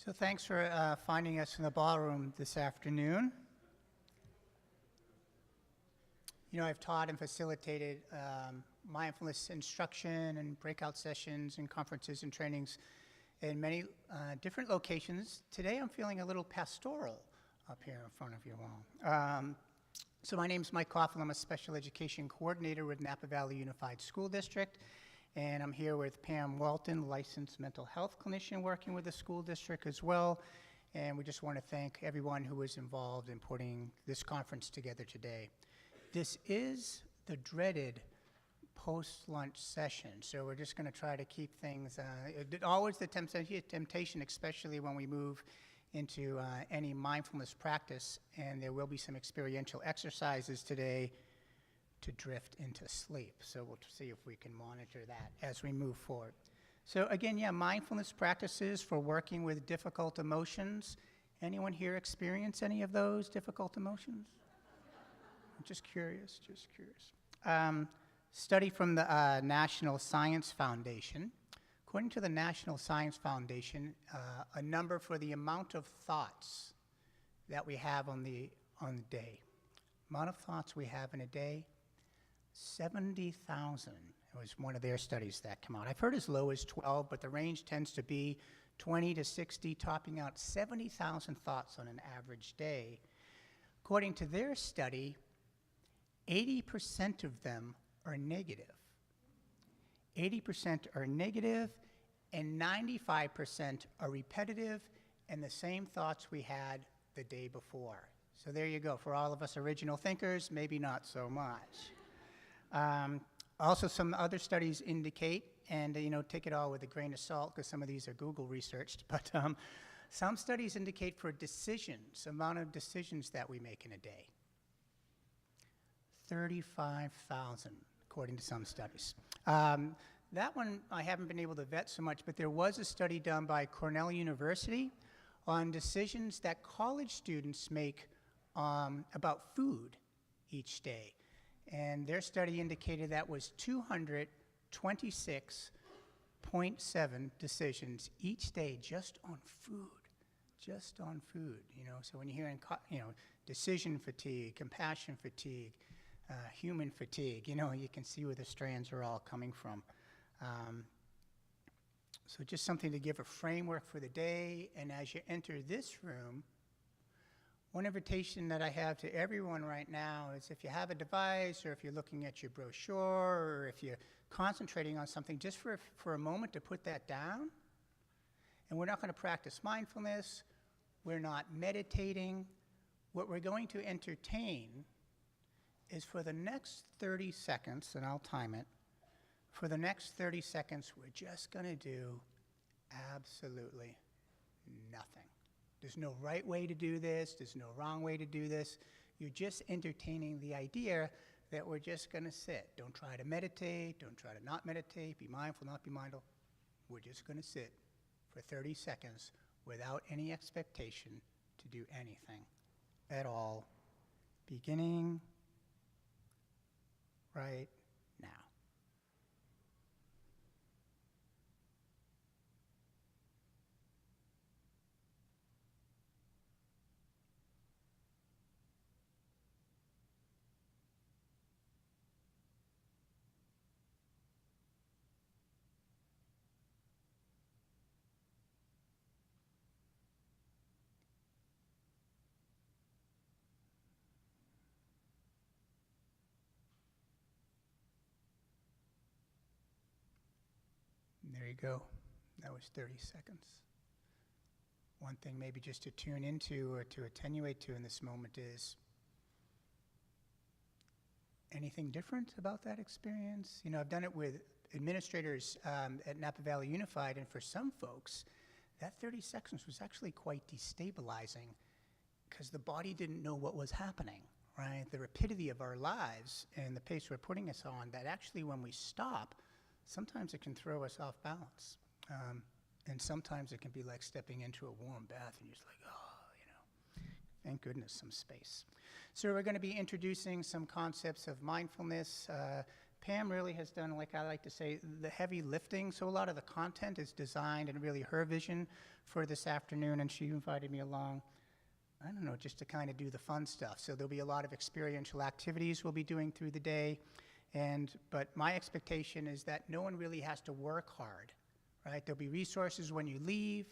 So thanks for finding us in the ballroom this afternoon. You know, I've taught and facilitated mindfulness instruction and breakout sessions and conferences and trainings in many different locations. Today I'm feeling a little pastoral up here in front of you all. So my name's Mike Coughlin. I'm a special education coordinator with Napa Valley Unified School District. And I'm here with Pam Walton, licensed mental health clinician working with the school district as well. And we just want to thank everyone who was involved in putting this conference together today. This is the dreaded post-lunch session, so we're just going to try to keep things, always the temptation, especially when we move into any mindfulness practice, and there will be some experiential exercises today to drift into sleep. So we'll see if we can monitor that as we move forward. So again, yeah, mindfulness practices for working with difficult emotions. Anyone here experience any of those difficult emotions? I'm just curious. Study from the National Science Foundation. According to the National Science Foundation, a number for the amount of thoughts that we have on the day. Amount of thoughts we have in a day, 70,000. It was one of their studies that came out. I've heard as low as 12, but the range tends to be 20 to 60, topping out 70,000 thoughts on an average day. According to their study, 80% of them are negative. 80% are negative, and 95% are repetitive, and the same thoughts we had the day before. So there you go. For all of us original thinkers, maybe not so much. Also, some other studies indicate, and take it all with a grain of salt because some of these are Google researched, but some studies indicate for decisions, amount of decisions that we make in a day, 35,000, according to some studies. That one I haven't been able to vet so much, but there was a study done by Cornell University on decisions that college students make about food each day. And their study indicated that was 226.7 decisions each day just on food. So when you're hearing, decision fatigue, compassion fatigue, human fatigue, you can see where the strands are all coming from. So just something to give a framework for the day. And as you enter this room, one invitation that I have to everyone right now is if you have a device or if you're looking at your brochure or if you're concentrating on something, just for a moment to put that down. And we're not going to practice mindfulness. We're not meditating. What we're going to entertain is for the next 30 seconds, and I'll time it, for the next 30 seconds, we're just going to do absolutely nothing. There's no right way to do this. There's no wrong way to do this. You're just entertaining the idea that we're just going to sit. Don't try to meditate. Don't try to not meditate. Be mindful, not be mindful. We're just going to sit for 30 seconds without any expectation to do anything at all, beginning right now. There you go. That was 30 seconds. One thing maybe just to tune into or to attenuate to in this moment is anything different about that experience? I've done it with administrators at Napa Valley Unified, and for some folks, that 30 seconds was actually quite destabilizing because the body didn't know what was happening, right? The rapidity of our lives and the pace we're putting us on, that actually when we stop, sometimes it can throw us off balance. And sometimes it can be like stepping into a warm bath and you're just like, thank goodness, some space. So we're going to be introducing some concepts of mindfulness. Pam really has done, like I like to say, the heavy lifting. So a lot of the content is designed and really her vision for this afternoon, and she invited me along, I don't know, just to kind of do the fun stuff. So there'll be a lot of experiential activities we'll be doing through the day. But my expectation is that no one really has to work hard, right? There'll be resources when you leave.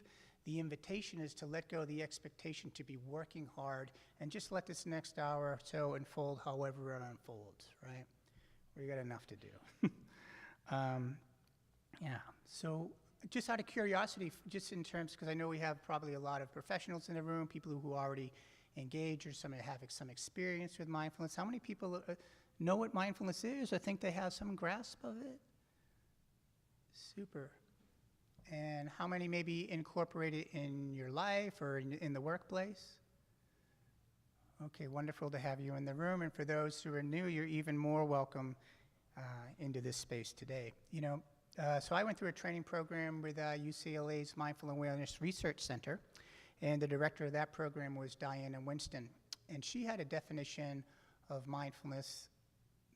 The invitation is to let go of the expectation to be working hard and just let this next hour or so unfold however it unfolds, right? We got enough to do. Yeah, so just out of curiosity, just in terms, because I know we have probably a lot of professionals in the room, people who already engage or have some experience with mindfulness. How many people know what mindfulness is or think they have some grasp of it? Super. And how many maybe incorporate it in your life or in the workplace? Okay, wonderful to have you in the room. And for those who are new, you're even more welcome into this space today. So I went through a training program with UCLA's Mindful Awareness Research Center, and the director of that program was Diana Winston. And she had a definition of mindfulness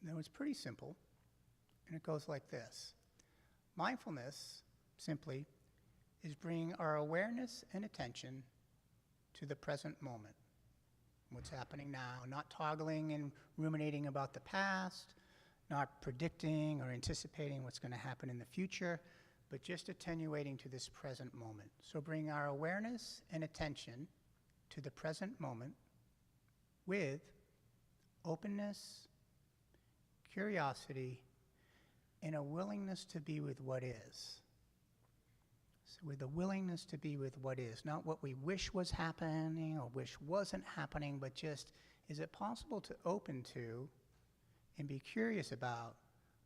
that was pretty simple, and it goes like this. Mindfulness, simply, is bringing our awareness and attention to the present moment, what's happening now, not toggling and ruminating about the past, not predicting or anticipating what's going to happen in the future, but just attenuating to this present moment. So bring our awareness and attention to the present moment with openness, curiosity, and a willingness to be with what is. So with a willingness to be with what is, not what we wish was happening or wish wasn't happening, but just, is it possible to open to and be curious about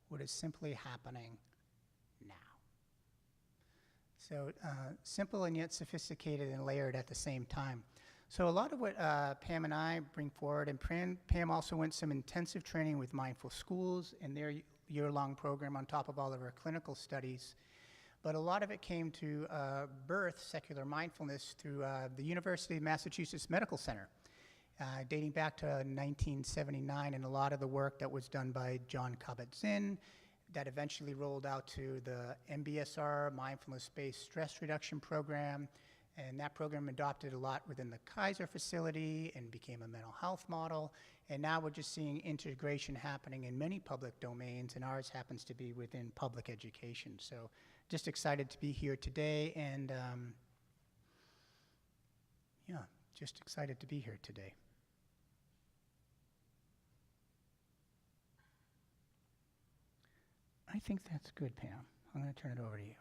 what is simply happening now? So simple and yet sophisticated and layered at the same time. So a lot of what Pam and I bring forward, and Pam also went some intensive training with Mindful Schools in their year-long program on top of all of our clinical studies. But a lot of it came to birth secular mindfulness through the University of Massachusetts Medical Center, dating back to 1979, and a lot of the work that was done by John Kabat-Zinn that eventually rolled out to the MBSR, Mindfulness-Based Stress Reduction Program, and that program adopted a lot within the Kaiser facility and became a mental health model. And now we're just seeing integration happening in many public domains, and ours happens to be within public education. So just excited to be here today, and yeah, just excited to be here today. I think that's good, Pam. I'm going to turn it over to you.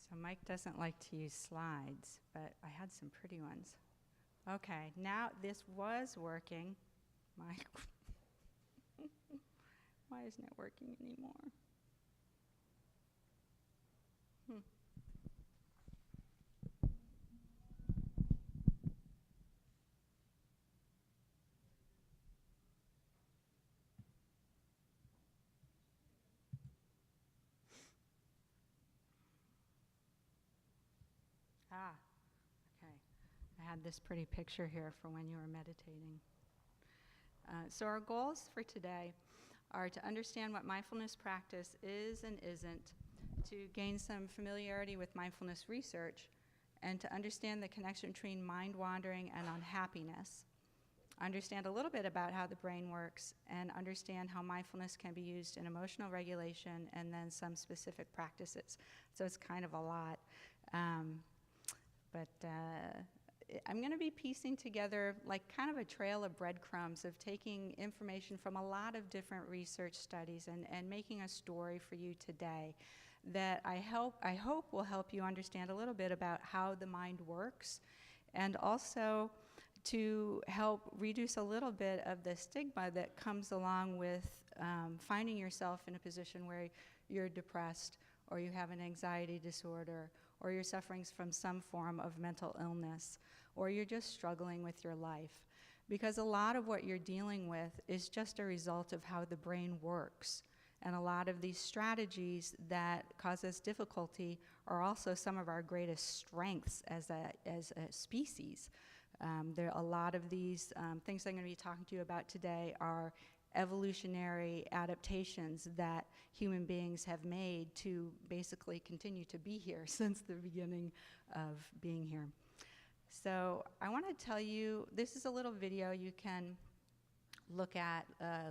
So Mike doesn't like to use slides, but I had some pretty ones. Okay, now this was working. Mike, why isn't it working anymore? Okay. I had this pretty picture here for when you were meditating. So our goals for today are to understand what mindfulness practice is and isn't, to gain some familiarity with mindfulness research, and to understand the connection between mind wandering and unhappiness, understand a little bit about how the brain works, and understand how mindfulness can be used in emotional regulation, and then some specific practices. So it's kind of a lot. But I'm going to be piecing together like kind of a trail of breadcrumbs of taking information from a lot of different research studies and making a story for you today that I hope will help you understand a little bit about how the mind works, and also to help reduce a little bit of the stigma that comes along with finding yourself in a position where you're depressed, or you have an anxiety disorder, or you're suffering from some form of mental illness, or you're just struggling with your life. because a lot of what you're dealing with is just a result of how the brain works. And a lot of these strategies that cause us difficulty are also some of our greatest strengths as a species. There are a lot of these things I'm going to be talking to you about today are evolutionary adaptations that human beings have made to basically continue to be here since the beginning of being here. So I want to tell you, this is a little video you can look at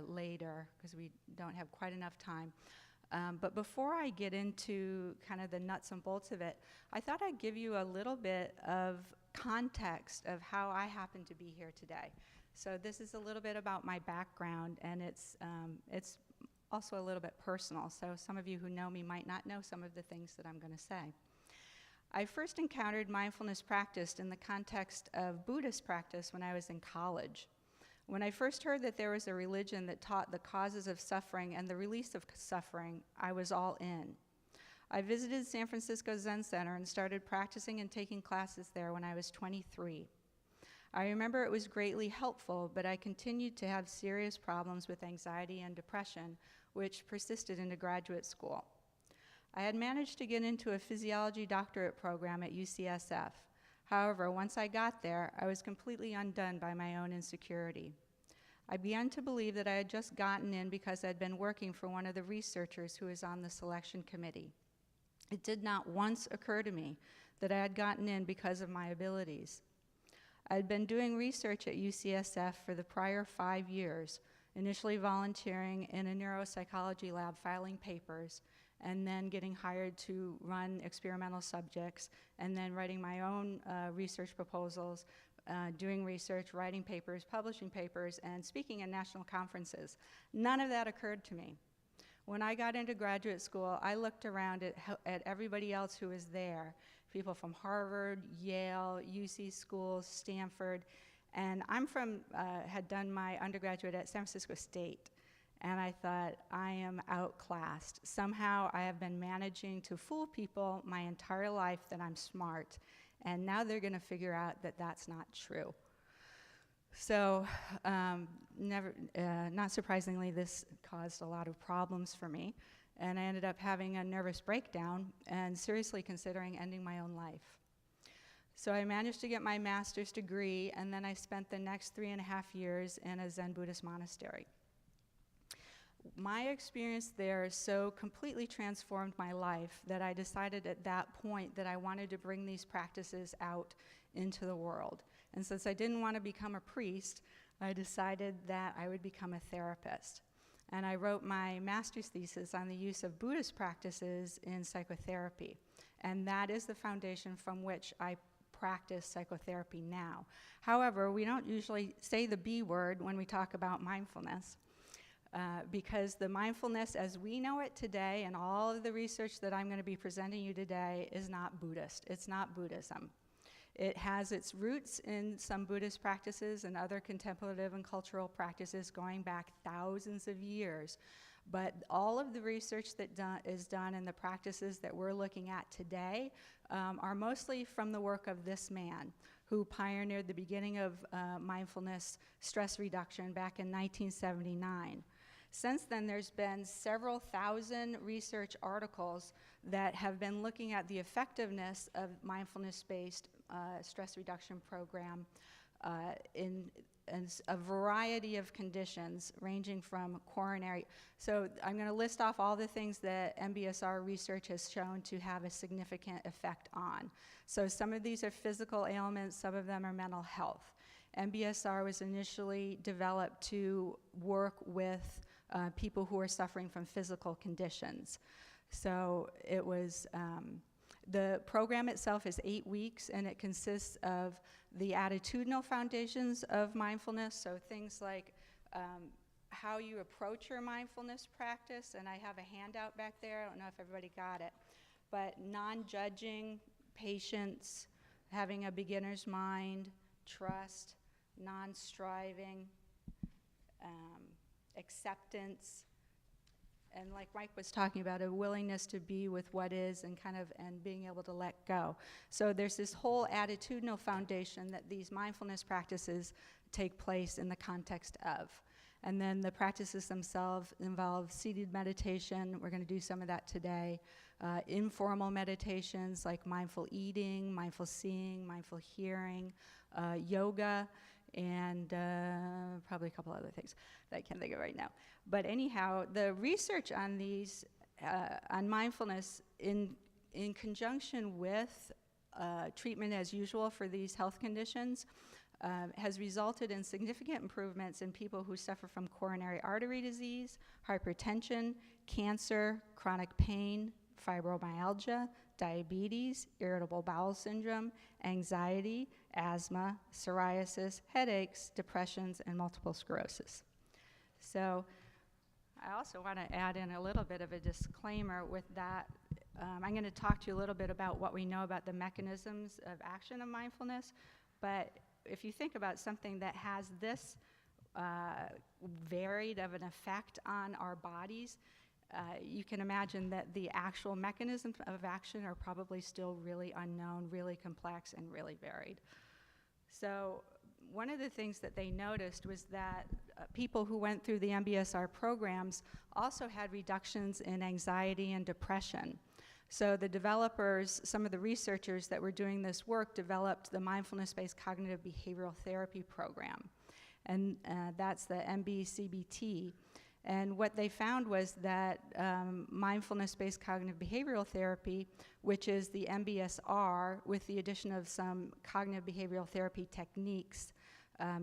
later because we don't have quite enough time. But before I get into kind of the nuts and bolts of it, I thought I'd give you a little bit of context of how I happen to be here today. So this is a little bit about my background, and it's also a little bit personal. So some of you who know me might not know some of the things that I'm going to say. I first encountered mindfulness practice in the context of Buddhist practice when I was in college. When I first heard that there was a religion that taught the causes of suffering and the release of suffering, I was all in. I visited San Francisco Zen Center and started practicing and taking classes there when I was 23. I remember it was greatly helpful, but I continued to have serious problems with anxiety and depression, which persisted into graduate school. I had managed to get into a physiology doctorate program at UCSF. However, once I got there, I was completely undone by my own insecurity. I began to believe that I had just gotten in because I'd been working for one of the researchers who was on the selection committee. It did not once occur to me that I had gotten in because of my abilities. I had been doing research at UCSF for the prior 5 years, initially volunteering in a neuropsychology lab filing papers, and then getting hired to run experimental subjects, and then writing my own research proposals, doing research, writing papers, publishing papers, and speaking in national conferences. None of that occurred to me. When I got into graduate school, I looked around at everybody else who was there, people from Harvard, Yale, UC schools, Stanford, and had done my undergraduate at San Francisco State. And I thought, I am outclassed. Somehow I have been managing to fool people my entire life that I'm smart, and now they're going to figure out that that's not true. So not surprisingly, this caused a lot of problems for me, and I ended up having a nervous breakdown and seriously considering ending my own life. So I managed to get my master's degree, and then I spent the next 3.5 years in a Zen Buddhist monastery. My experience there so completely transformed my life that I decided at that point that I wanted to bring these practices out into the world. And since I didn't want to become a priest, I decided that I would become a therapist. And I wrote my master's thesis on the use of Buddhist practices in psychotherapy. And that is the foundation from which I practice psychotherapy now. However, we don't usually say the B word when we talk about mindfulness. Because the mindfulness as we know it today and all of the research that I'm going to be presenting you today is not Buddhist. It's not Buddhism. It has its roots in some Buddhist practices and other contemplative and cultural practices going back thousands of years. But all of the research that is done and the practices that we're looking at today are mostly from the work of this man who pioneered the beginning of mindfulness stress reduction back in 1979. Since then, there's been several thousand research articles that have been looking at the effectiveness of mindfulness-based stress reduction program in a variety of conditions, ranging from coronary. So I'm going to list off all the things that MBSR research has shown to have a significant effect on. So some of these are physical ailments, some of them are mental health. MBSR was initially developed to work with people who are suffering from physical conditions. So it was, the program itself is 8 weeks, and it consists of the attitudinal foundations of mindfulness, so things like how you approach your mindfulness practice, and I have a handout back there, I don't know if everybody got it, but non-judging, patience, having a beginner's mind, trust, non-striving, acceptance, And like Mike was talking about, a willingness to be with what is and and being able to let go. So there's this whole attitudinal foundation that these mindfulness practices take place in the context of. And then the practices themselves involve seated meditation. We're going to do some of that today. Informal meditations like mindful eating, mindful seeing, mindful hearing, yoga, and probably a couple other things that I can't think of right now. But anyhow, the research on these, on mindfulness in conjunction with treatment as usual for these health conditions has resulted in significant improvements in people who suffer from coronary artery disease, hypertension, cancer, chronic pain, fibromyalgia, diabetes, irritable bowel syndrome, anxiety, asthma, psoriasis, headaches, depressions, and multiple sclerosis. So I also want to add in a little bit of a disclaimer with that. I'm going to talk to you a little bit about what we know about the mechanisms of action of mindfulness, but if you think about something that has this varied of an effect on our bodies, you can imagine that the actual mechanisms of action are probably still really unknown, really complex, and really varied. So one of the things that they noticed was that people who went through the MBSR programs also had reductions in anxiety and depression. So the developers, some of the researchers that were doing this work, developed the mindfulness-based cognitive behavioral therapy program. And that's the MBCBT. And what they found was that mindfulness-based cognitive behavioral therapy, which is the MBSR, with the addition of some cognitive behavioral therapy techniques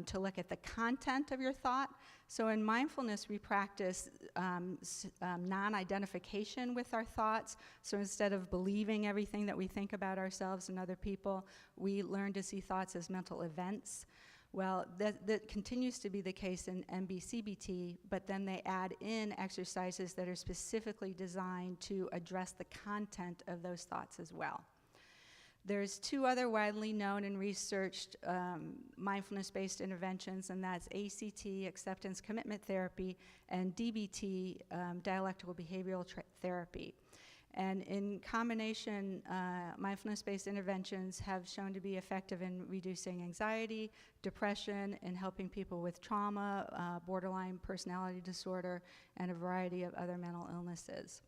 to look at the content of your thought. So in mindfulness, we practice non-identification with our thoughts. So instead of believing everything that we think about ourselves and other people, we learn to see thoughts as mental events. Well, that continues to be the case in MBCBT, but then they add in exercises that are specifically designed to address the content of those thoughts as well. There's two other widely known and researched mindfulness-based interventions, and that's ACT, acceptance commitment therapy, and DBT, dialectical behavioral therapy. And in combination, mindfulness-based interventions have shown to be effective in reducing anxiety, depression, and helping people with trauma, borderline personality disorder, and a variety of other mental illnesses.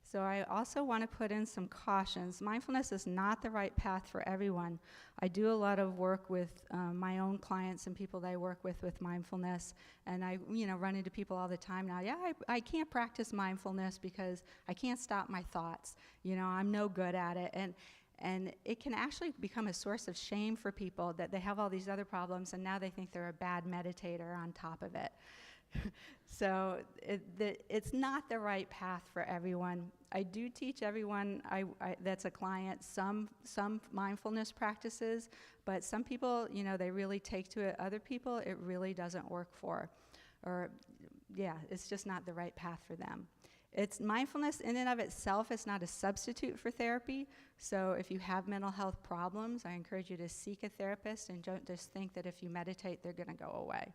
So I also want to put in some cautions. Mindfulness is not the right path for everyone. I do a lot of work with my own clients and people that I work with mindfulness, and I run into people all the time now. Yeah, I can't practice mindfulness because I can't stop my thoughts. I'm no good at it. And it can actually become a source of shame for people that they have all these other problems, and now they think they're a bad meditator on top of it. So it's not the right path for everyone. I do teach everyone that's a client some mindfulness practices, but some people, they really take to it. Other people, it really doesn't work for. Or, yeah, it's just not the right path for them. It's mindfulness in and of itself is not a substitute for therapy. So if you have mental health problems, I encourage you to seek a therapist and don't just think that if you meditate, they're going to go away.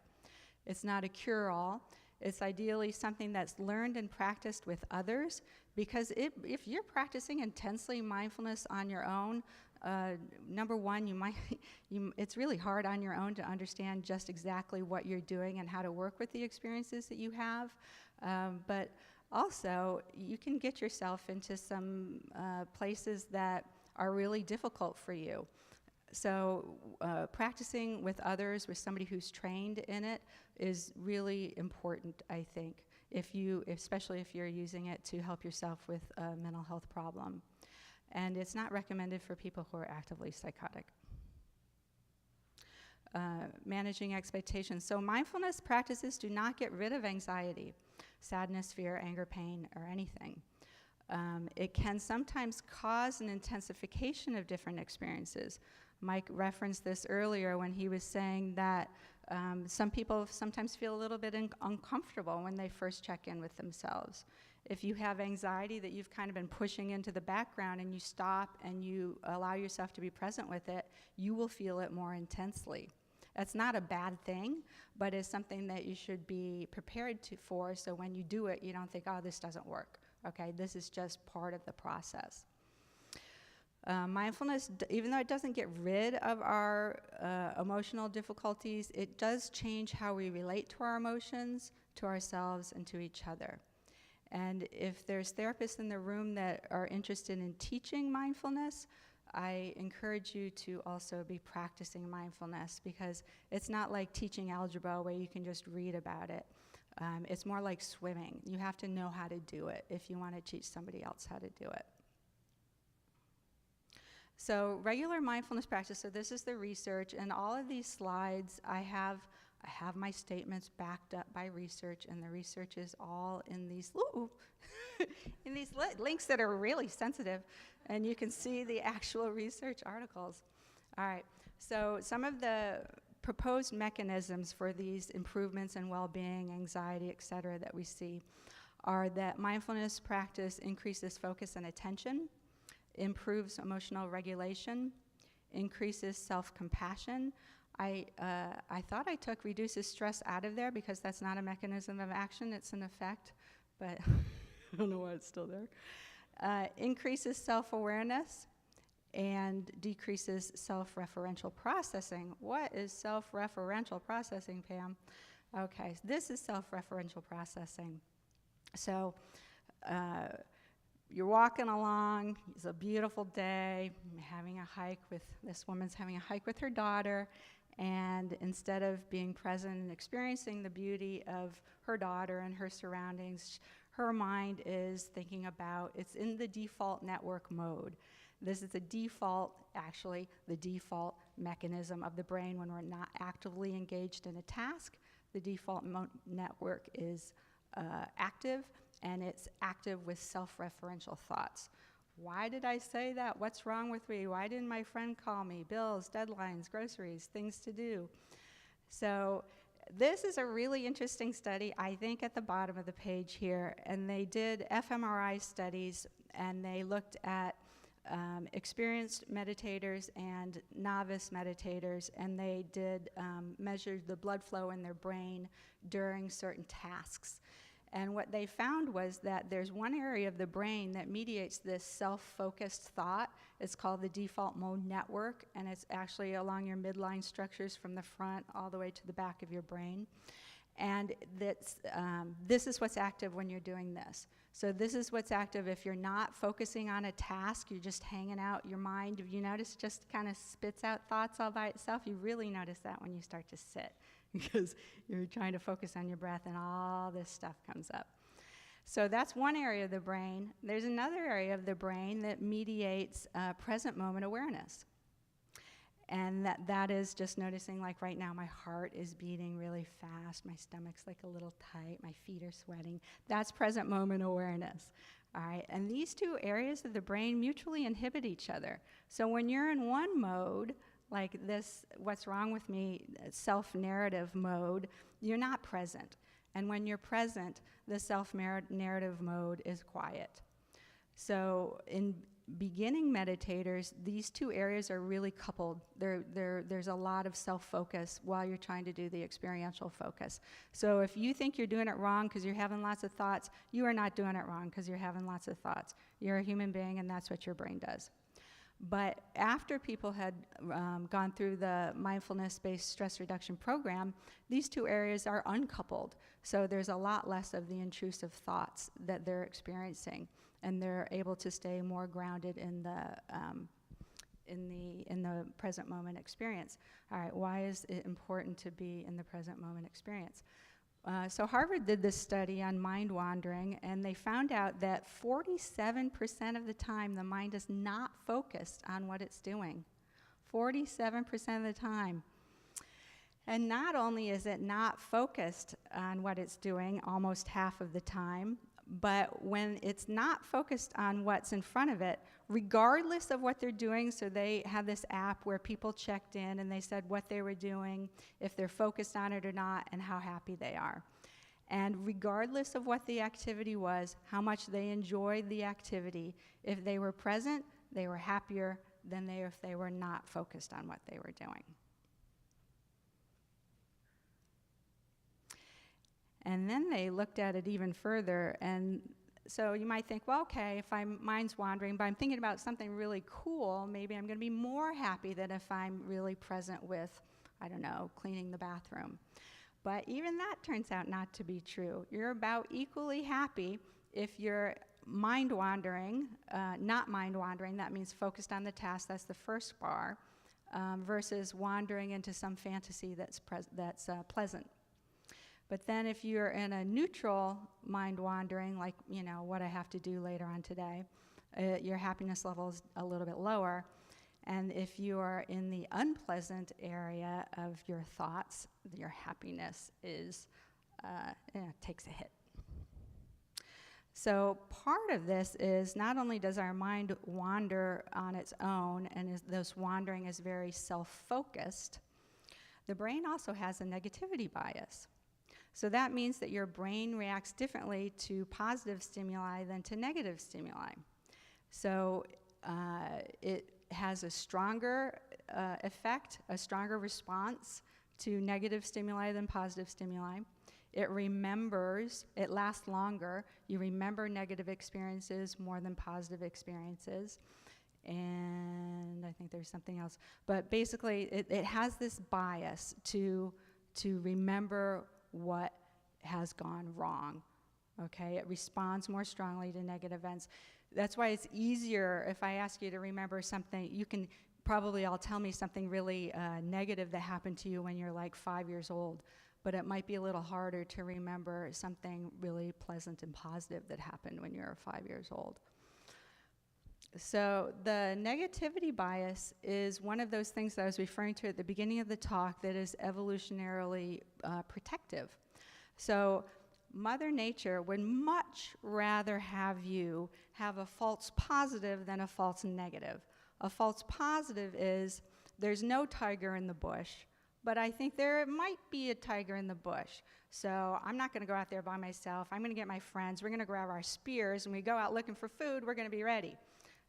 It's not a cure-all. It's ideally something that's learned and practiced with others, because if you're practicing intensely mindfulness on your own, number one, it's really hard on your own to understand just exactly what you're doing and how to work with the experiences that you have. But also, you can get yourself into some places that are really difficult for you. So practicing with others, with somebody who's trained in it, is really important, I think, especially if you're using it to help yourself with a mental health problem. And it's not recommended for people who are actively psychotic. Managing expectations. So mindfulness practices do not get rid of anxiety, sadness, fear, anger, pain, or anything. It can sometimes cause an intensification of different experiences. Mike referenced this earlier when he was saying that some people sometimes feel a little bit uncomfortable when they first check in with themselves. If you have anxiety that you've kind of been pushing into the background and you stop and you allow yourself to be present with it, you will feel it more intensely. That's not a bad thing, but it's something that you should be prepared for, so when you do it, you don't think, oh, this doesn't work. Okay, this is just part of the process. Mindfulness, even though it doesn't get rid of our emotional difficulties, it does change how we relate to our emotions, to ourselves, and to each other. And if there's therapists in the room that are interested in teaching mindfulness, I encourage you to also be practicing mindfulness, because it's not like teaching algebra where you can just read about it. It's more like swimming. You have to know how to do it if you want to teach somebody else how to do it. So regular mindfulness practice, so this is the research, and all of these slides, I have my statements backed up by research, and the research is all in these, in these links that are really sensitive, and you can see the actual research articles. All right, so some of the proposed mechanisms for these improvements in well-being, anxiety, et cetera, that we see are that mindfulness practice increases focus and attention, improves emotional regulation, increases self-compassion. I thought I took reduces stress out of there because that's not a mechanism of action, it's an effect, but I don't know why it's still there. Increases self-awareness and decreases self-referential processing. What is self-referential processing, Pam? Okay, this is self-referential processing. So, you're walking along, it's a beautiful day, this woman's having a hike with her daughter, and instead of being present and experiencing the beauty of her daughter and her surroundings, her mind is thinking about, it's in the default network mode. This is the default mechanism of the brain when we're not actively engaged in a task. The default network is active, and it's active with self-referential thoughts. Why did I say that? What's wrong with me? Why didn't my friend call me? Bills, deadlines, groceries, things to do. So this is a really interesting study, I think, at the bottom of the page here, and they did fMRI studies, and they looked at experienced meditators and novice meditators, and they did measure the blood flow in their brain during certain tasks. And what they found was that there's one area of the brain that mediates this self-focused thought. It's called the default mode network, and it's actually along your midline structures from the front all the way to the back of your brain. And this is what's active when you're doing this. So this is what's active if you're not focusing on a task, you're just hanging out your mind. If you notice, just kind of spits out thoughts all by itself. You really notice that when you start to sit, because you're trying to focus on your breath and all this stuff comes up. So that's one area of the brain. There's another area of the brain that mediates present moment awareness. And that is just noticing, like right now, my heart is beating really fast, my stomach's like a little tight, my feet are sweating. That's present moment awareness. All right, and these two areas of the brain mutually inhibit each other. So when you're in one mode, like this, what's wrong with me, self-narrative mode, you're not present. And when you're present, the self-narrative mode is quiet. So in beginning meditators, these two areas are really coupled. There's a lot of self-focus while you're trying to do the experiential focus. So if you think you're doing it wrong because you're having lots of thoughts, you are not doing it wrong because you're having lots of thoughts. You're a human being, and that's what your brain does. But after people had gone through the mindfulness-based stress reduction program, these two areas are uncoupled. So there's a lot less of the intrusive thoughts that they're experiencing, and they're able to stay more grounded in the present moment experience. All right, why is it important to be in the present moment experience? So Harvard did this study on mind wandering, and they found out that 47% of the time the mind is not focused on what it's doing. 47% of the time. And not only is it not focused on what it's doing almost half of the time, but when it's not focused on what's in front of it, regardless of what they're doing, so they have this app where people checked in and they said what they were doing, if they're focused on it or not, and how happy they are. And regardless of what the activity was, how much they enjoyed the activity, if they were present, they were happier than if they were not focused on what they were doing. And then they looked at it even further, and so you might think, well, okay, if my mind's wandering, but I'm thinking about something really cool, maybe I'm going to be more happy than if I'm really present with, I don't know, cleaning the bathroom. But even that turns out not to be true. You're about equally happy if you're mind wandering, not mind wandering, that means focused on the task, that's the first bar, versus wandering into some fantasy that's pleasant. But then if you're in a neutral mind wandering, like, you know, what I have to do later on today, your happiness level is a little bit lower. And if you are in the unpleasant area of your thoughts, your happiness is, takes a hit. So part of this is not only does our mind wander on its own, and this wandering is very self-focused, the brain also has a negativity bias. So that means that your brain reacts differently to positive stimuli than to negative stimuli. So it has a stronger effect, a stronger response to negative stimuli than positive stimuli. It remembers, it lasts longer. You remember negative experiences more than positive experiences. And I think there's something else. But basically, it has this bias to remember what has gone wrong, okay? It responds more strongly to negative events. That's why it's easier if I ask you to remember something. You can probably all tell me something really negative that happened to you when you're like 5 years old, but it might be a little harder to remember something really pleasant and positive that happened when you were 5 years old. So the negativity bias is one of those things that I was referring to at the beginning of the talk that is evolutionarily protective. So Mother Nature would much rather have you have a false positive than a false negative. A false positive is, there's no tiger in the bush, but I think there might be a tiger in the bush. So I'm not going to go out there by myself. I'm going to get my friends. We're going to grab our spears, and we go out looking for food. We're going to be ready.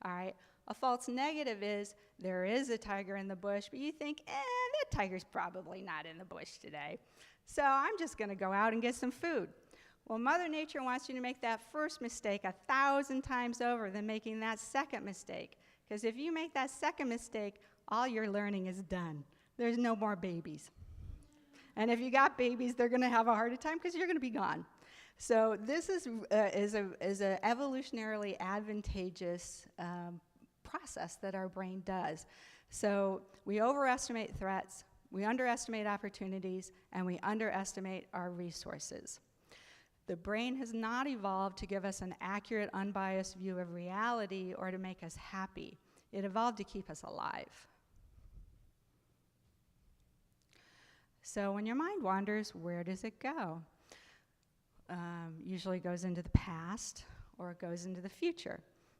All right. A false negative is there is a tiger in the bush, but you think, that tiger's probably not in the bush today. So I'm just going to go out and get some food. Well, Mother Nature wants you to make that first mistake 1,000 times over than making that second mistake. Because if you make that second mistake, all your learning is done. There's no more babies. And if you got babies, they're going to have a harder time because you're going to be gone. So this is an evolutionarily advantageous process that our brain does. So we overestimate threats, we underestimate opportunities, and we underestimate our resources. The brain has not evolved to give us an accurate, unbiased view of reality or to make us happy. It evolved to keep us alive. So when your mind wanders, where does it go? Usually goes into the past or it goes into the future.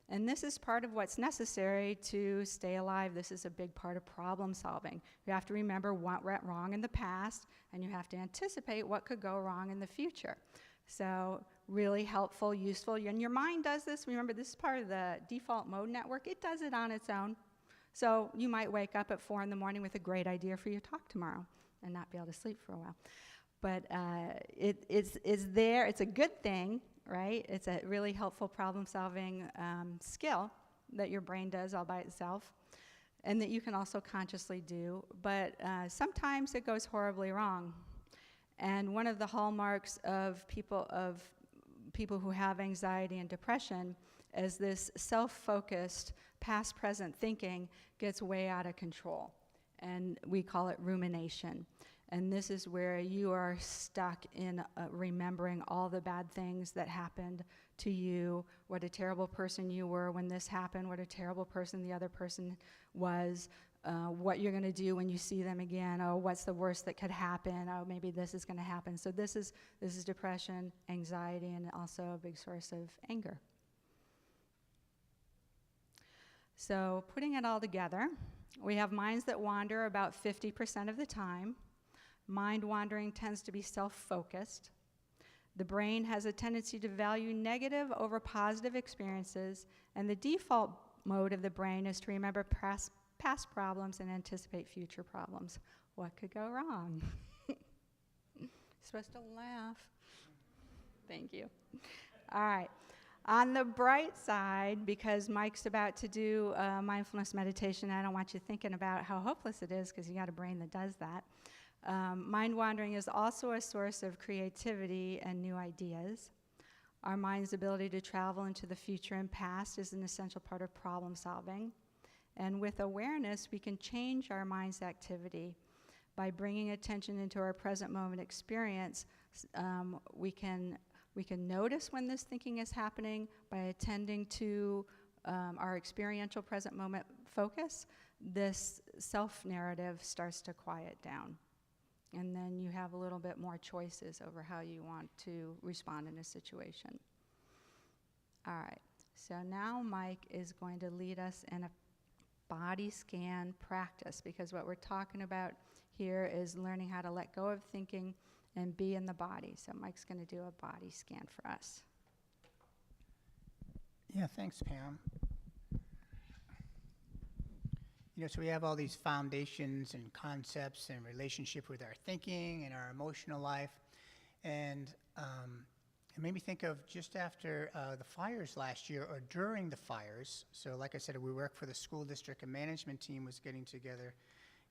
And this is part of what's necessary to stay alive. This is a big part of problem solving. You have to remember what went wrong in the past, and you have to anticipate what could go wrong in the future. So really helpful, useful. And your mind does this. Remember, this is part of the default mode network. It does it on its own. So you might wake up at 4 in the morning with a great idea for your talk tomorrow and not be able to sleep for a while. But it's there. It's a good thing, right? It's a really helpful problem-solving skill that your brain does all by itself and that you can also consciously do. But sometimes it goes horribly wrong. And one of the hallmarks of people who have anxiety and depression is this self-focused, past-present thinking gets way out of control. And we call it rumination. And this is where you are stuck in remembering all the bad things that happened to you, what a terrible person you were when this happened, what a terrible person the other person was, what you're going to do when you see them again, oh, what's the worst that could happen, oh, maybe this is going to happen. So this is depression, anxiety, and also a big source of anger. So putting it all together, we have minds that wander about 50% of the time. Mind wandering tends to be self-focused. The brain has a tendency to value negative over positive experiences, and the default mode of the brain is to remember past problems and anticipate future problems. What could go wrong? You're supposed to laugh. Thank you. All right. On the bright side, because Mike's about to do a mindfulness meditation, I don't want you thinking about how hopeless it is, because you got a brain that does that. Mind wandering is also a source of creativity and new ideas. Our mind's ability to travel into the future and past is an essential part of problem solving. And with awareness, we can change our mind's activity. By bringing attention into our present moment experience, we can notice when this thinking is happening by attending to our experiential present moment focus. This self-narrative starts to quiet down. And then you have a little bit more choices over how you want to respond in a situation. All right, so now Mike is going to lead us in a body scan practice, because what we're talking about here is learning how to let go of thinking and be in the body. So Mike's going to do a body scan for us. Yeah, thanks, Pam. So we have all these foundations and concepts and relationship with our thinking and our emotional life. And it made me think of just after the fires last year, or during the fires. So like I said, we work for the school district, and management team was getting together,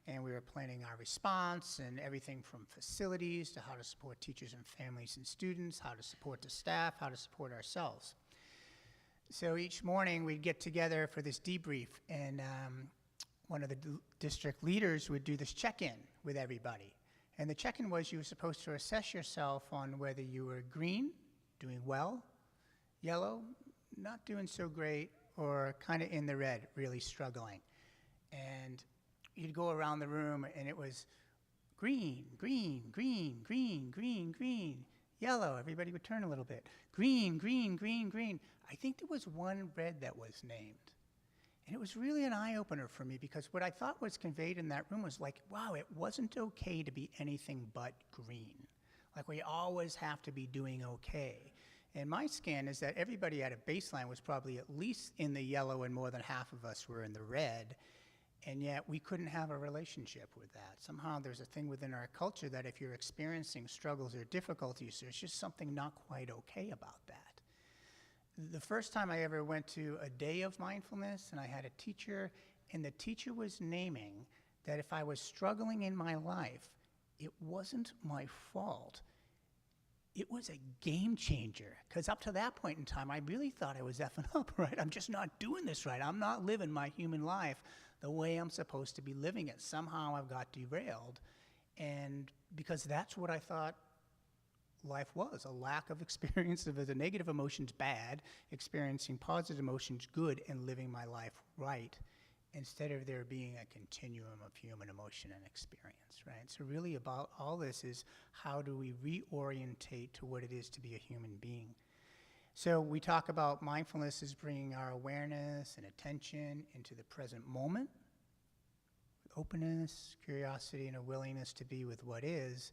and we were planning our response and everything from facilities to how to support teachers and families and students, how to support the staff, how to support ourselves. So each morning we'd get together for this debrief, and one of the district leaders would do this check-in with everybody. And the check-in was you were supposed to assess yourself on whether you were green, doing well, yellow, not doing so great, or kind of in the red, really struggling. And you'd go around the room, and it was green, green, green, green, green, green, yellow. Everybody would turn a little bit. Green, green, green, green. I think there was one red that was named. And it was really an eye-opener for me, because what I thought was conveyed in that room was like, wow, it wasn't okay to be anything but green. Like, we always have to be doing okay. And my scan is that everybody at a baseline was probably at least in the yellow, and more than half of us were in the red. And yet we couldn't have a relationship with that. Somehow there's a thing within our culture that if you're experiencing struggles or difficulties, there's just something not quite okay about that. The first time I ever went to a day of mindfulness, and I had a teacher, and the teacher was naming that if I was struggling in my life, it wasn't my fault. It was a game changer, because up to that point in time, I really thought I was effing up, right? I'm just not doing this right. I'm not living my human life the way I'm supposed to be living it. Somehow I've got derailed, and because that's what I thought life was, a lack of experience of the negative emotions bad, experiencing positive emotions good, and living my life right, instead of there being a continuum of human emotion and experience, right? So really about all this is, how do we reorientate to what it is to be a human being? So we talk about mindfulness as bringing our awareness and attention into the present moment, with openness, curiosity, and a willingness to be with what is.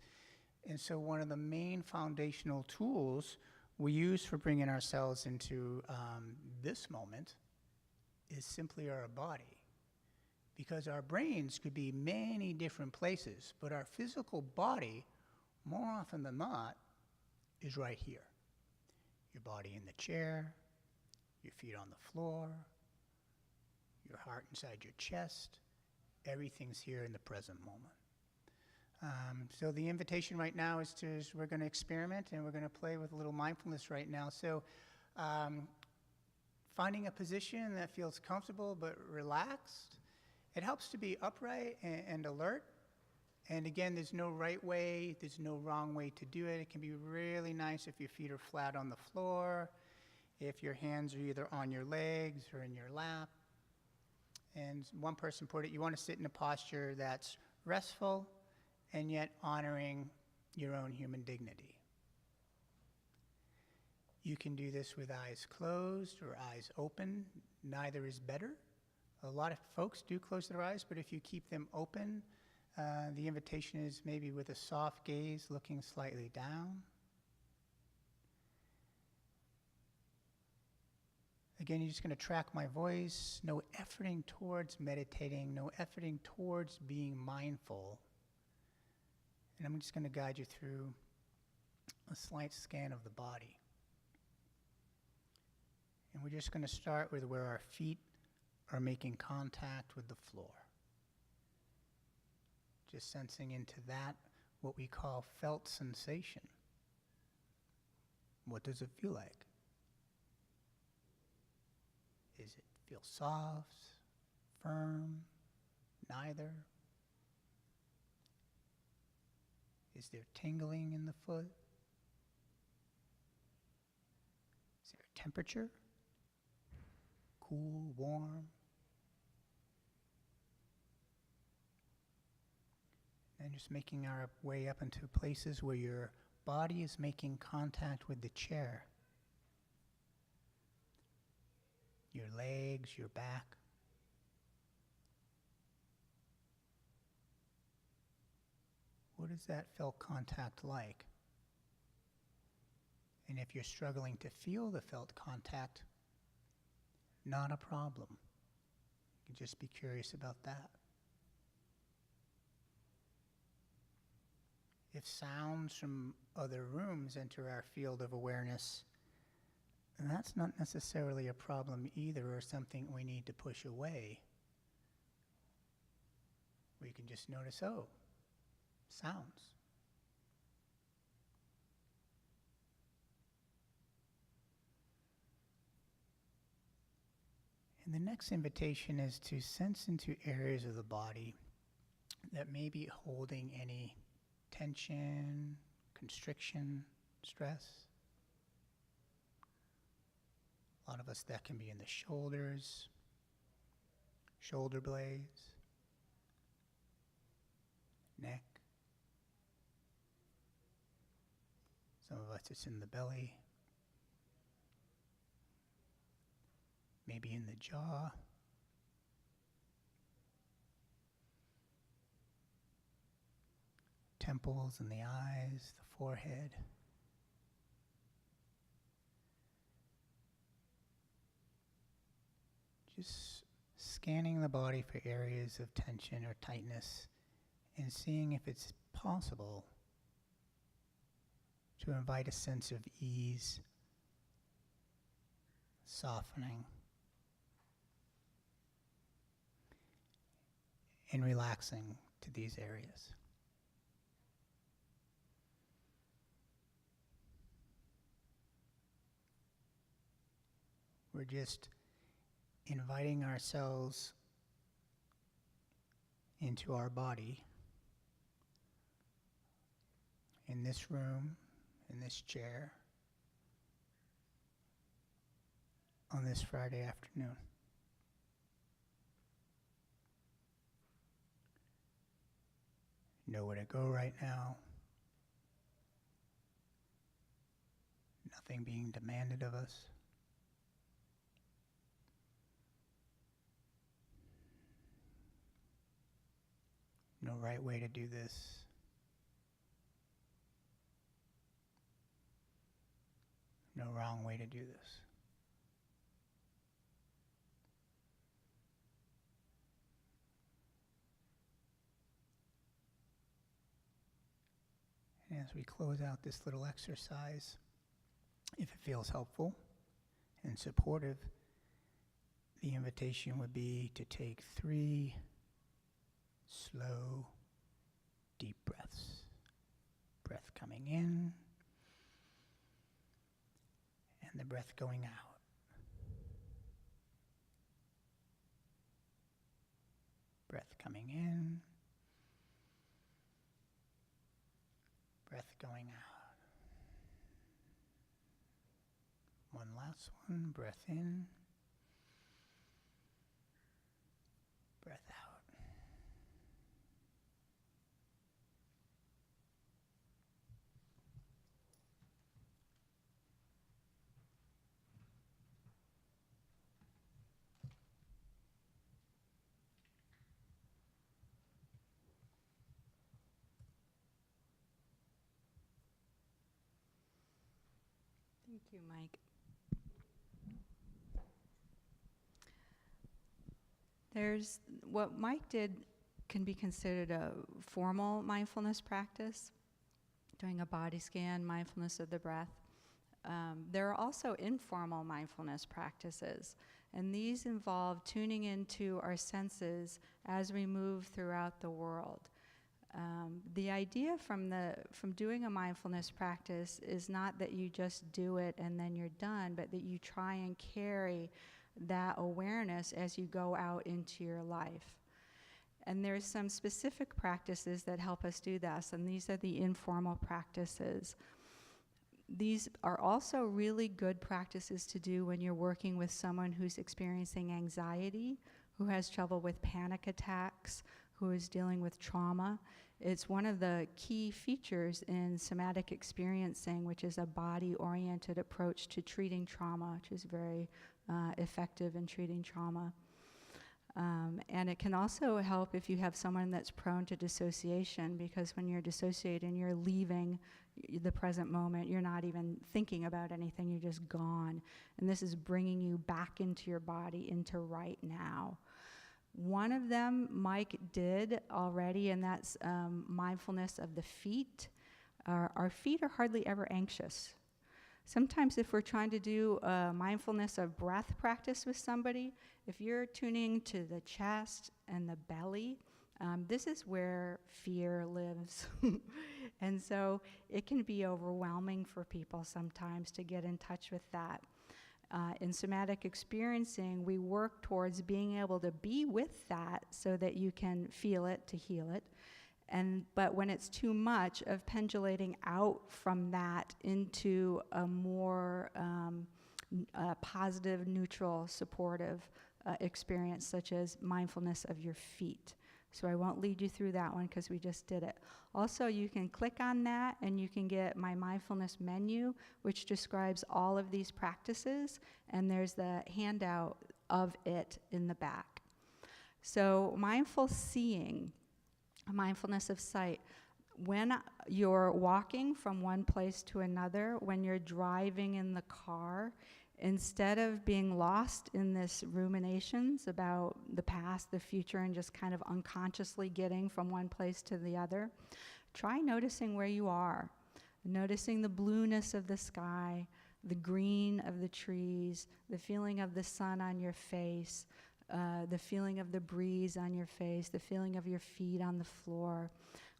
And so one of the main foundational tools we use for bringing ourselves into this moment is simply our body. Because our brains could be many different places, but our physical body, more often than not, is right here. Your body in the chair, your feet on the floor, your heart inside your chest, everything's here in the present moment. So the invitation right now is we're going to experiment, and we're going to play with a little mindfulness right now. So finding a position that feels comfortable but relaxed. It helps to be upright and alert. And again, there's no right way, there's no wrong way to do it. It can be really nice if your feet are flat on the floor, if your hands are either on your legs or in your lap. And one person put it, you want to sit in a posture that's restful and yet honoring your own human dignity. You can do this with eyes closed or eyes open. Neither is better. A lot of folks do close their eyes, but if you keep them open, the invitation is maybe with a soft gaze looking slightly down. Again, you're just going to track my voice. No efforting towards meditating, no efforting towards being mindful. And I'm just going to guide you through a slight scan of the body. And we're just going to start with where our feet are making contact with the floor. Just sensing into that, what we call felt sensation. What does it feel like? Is it feel soft, firm, neither? Is there tingling in the foot? Is there a temperature? Cool, warm? And just making our way up into places where your body is making contact with the chair. Your legs, your back. What is that felt contact like? And if you're struggling to feel the felt contact, not a problem. You can just be curious about that. If sounds from other rooms enter our field of awareness, that's not necessarily a problem either, or something we need to push away. We can just notice, oh, sounds. And the next invitation is to sense into areas of the body that may be holding any tension, constriction, stress. A lot of us, that can be in the shoulders, shoulder blades, neck. Some of us, it's in the belly, maybe in the jaw. Temples and the eyes, the forehead. Just scanning the body for areas of tension or tightness and seeing if it's possible to invite a sense of ease, softening, and relaxing to these areas. We're just inviting ourselves into our body, in this room, in this chair, on this Friday afternoon. Nowhere to go right now. Nothing being demanded of us. No right way to do this. No wrong way to do this. And as we close out this little exercise, if it feels helpful and supportive, the invitation would be to take 3 slow, deep breaths. Breath coming in, and the breath going out. Breath coming in, breath going out. One last one, breath in, breath out. Thank you, Mike. There's what Mike did can be considered a formal mindfulness practice. doing a body scan, mindfulness of the breath. There are also informal mindfulness practices, and these involve tuning into our senses as we move throughout the world. The idea from doing a mindfulness practice is not that you just do it and then you're done, but that you try and carry that awareness as you go out into your life. And there's some specific practices that help us do this, and these are the informal practices. These are also really good practices to do when you're working with someone who's experiencing anxiety, who has trouble with panic attacks, who is dealing with trauma. It's one of the key features in somatic experiencing, which is a body-oriented approach to treating trauma, which is very effective in treating trauma. And it can also help if you have someone that's prone to dissociation, because when you're dissociating, you're leaving the present moment. You're not even thinking about anything. You're just gone. And this is bringing you back into your body, into right now. One of them Mike did already, and that's mindfulness of the feet. Our feet are hardly ever anxious. Sometimes if we're trying to do mindfulness of breath practice with somebody, if you're tuning to the chest and the belly, this is where fear lives. And so it can be overwhelming for people sometimes to get in touch with that. In somatic experiencing, we work towards being able to be with that so that you can feel it to heal it. But when it's too much, of pendulating out from that into a more positive, neutral, supportive experience, such as mindfulness of your feet. So I won't lead you through that one because we just did it. Also, you can click on that and you can get my mindfulness menu, which describes all of these practices, and there's the handout of it in the back. So mindful seeing, mindfulness of sight. When you're walking from one place to another, when you're driving in the car, instead of being lost in this ruminations about the past, the future, and just kind of unconsciously getting from one place to the other, try noticing where you are. Noticing the blueness of the sky, the green of the trees, the feeling of the sun on your face, the feeling of the breeze on your face, the feeling of your feet on the floor.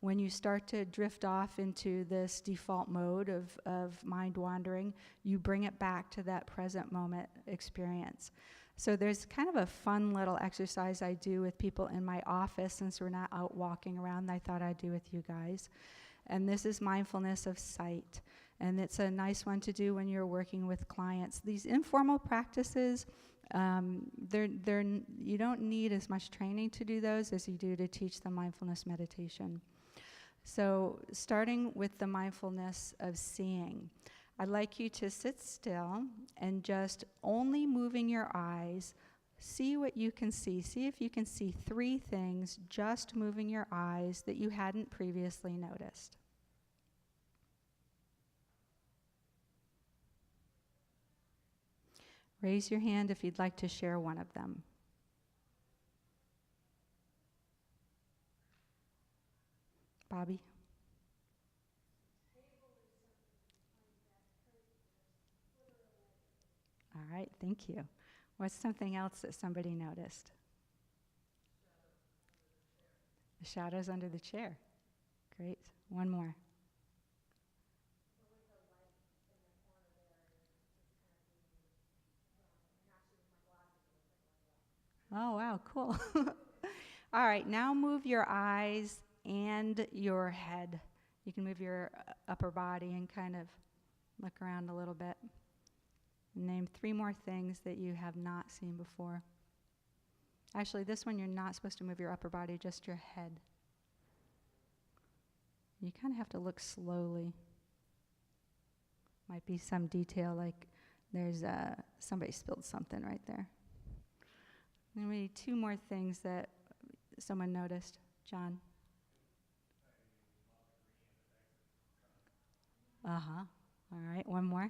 When you start to drift off into this default mode of mind wandering, you bring it back to that present moment experience. So there's kind of a fun little exercise I do with people in my office, since we're not out walking around, I thought I'd do with you guys. And this is mindfulness of sight. And it's a nice one to do when you're working with clients. These informal practices, you don't need as much training to do those as you do to teach the mindfulness meditation. So starting with the mindfulness of seeing, I'd like you to sit still and just only moving your eyes, see what you can see. See if you can see 3 things just moving your eyes that you hadn't previously noticed. Raise your hand if you'd like to share one of them. Bobby? All right, thank you. What's something else that somebody noticed? The shadows under the chair. Great. One more. Oh, wow, cool. All right, now move your eyes and your head. You can move your upper body and kind of look around a little bit. Name 3 more things that you have not seen before. Actually, this one you're not supposed to move your upper body, just your head. You kind of have to look slowly. Might be some detail, like there's somebody spilled something right there. And maybe 2 more things that someone noticed. John? Uh-huh. All right, one more.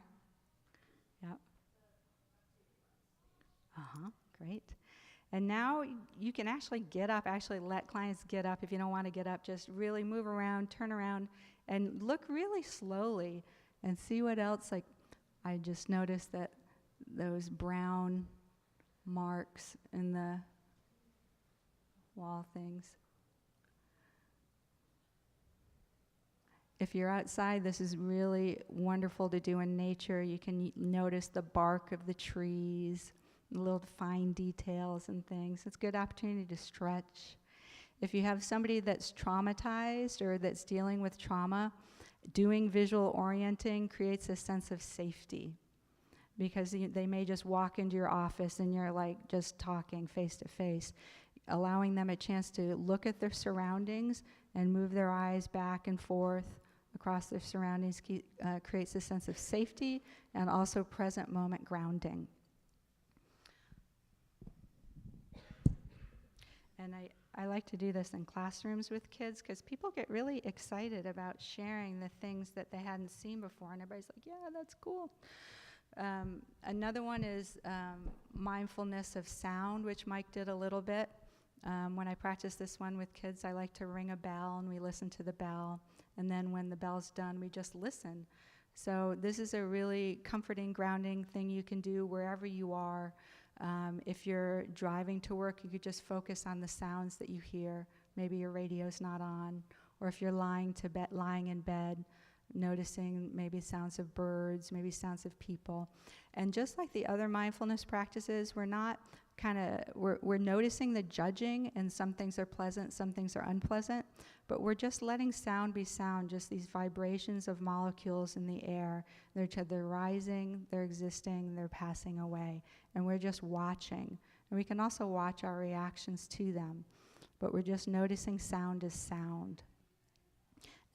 Yep. Uh-huh, great. And now you can actually get up, actually let clients get up. If you don't want to get up, just really move around, turn around, and look really slowly and see what else. Like, I just noticed that those brown marks in the wall things. If you're outside, this is really wonderful to do in nature. You can notice the bark of the trees, little fine details and things. It's a good opportunity to stretch. If you have somebody that's traumatized or that's dealing with trauma, doing visual orienting creates a sense of safety, because they may just walk into your office and you're like just talking face to face. Allowing them a chance to look at their surroundings and move their eyes back and forth across their surroundings creates a sense of safety and also present moment grounding. And I like to do this in classrooms with kids because people get really excited about sharing the things that they hadn't seen before, and everybody's like, yeah, that's cool. Another one is mindfulness of sound, which Mike did a little bit. When I practice this one with kids, I like to ring a bell and we listen to the bell. And then when the bell's done, we just listen. So this is a really comforting, grounding thing you can do wherever you are. If you're driving to work, you could just focus on the sounds that you hear. Maybe your radio's not on. Or if you're lying in bed, noticing maybe sounds of birds, maybe sounds of people. And just like the other mindfulness practices, we're noticing the judging, and some things are pleasant, some things are unpleasant, but we're just letting sound be sound, just these vibrations of molecules in the air. They're rising, they're existing, they're passing away, and we're just watching. And we can also watch our reactions to them, but we're just noticing sound as sound.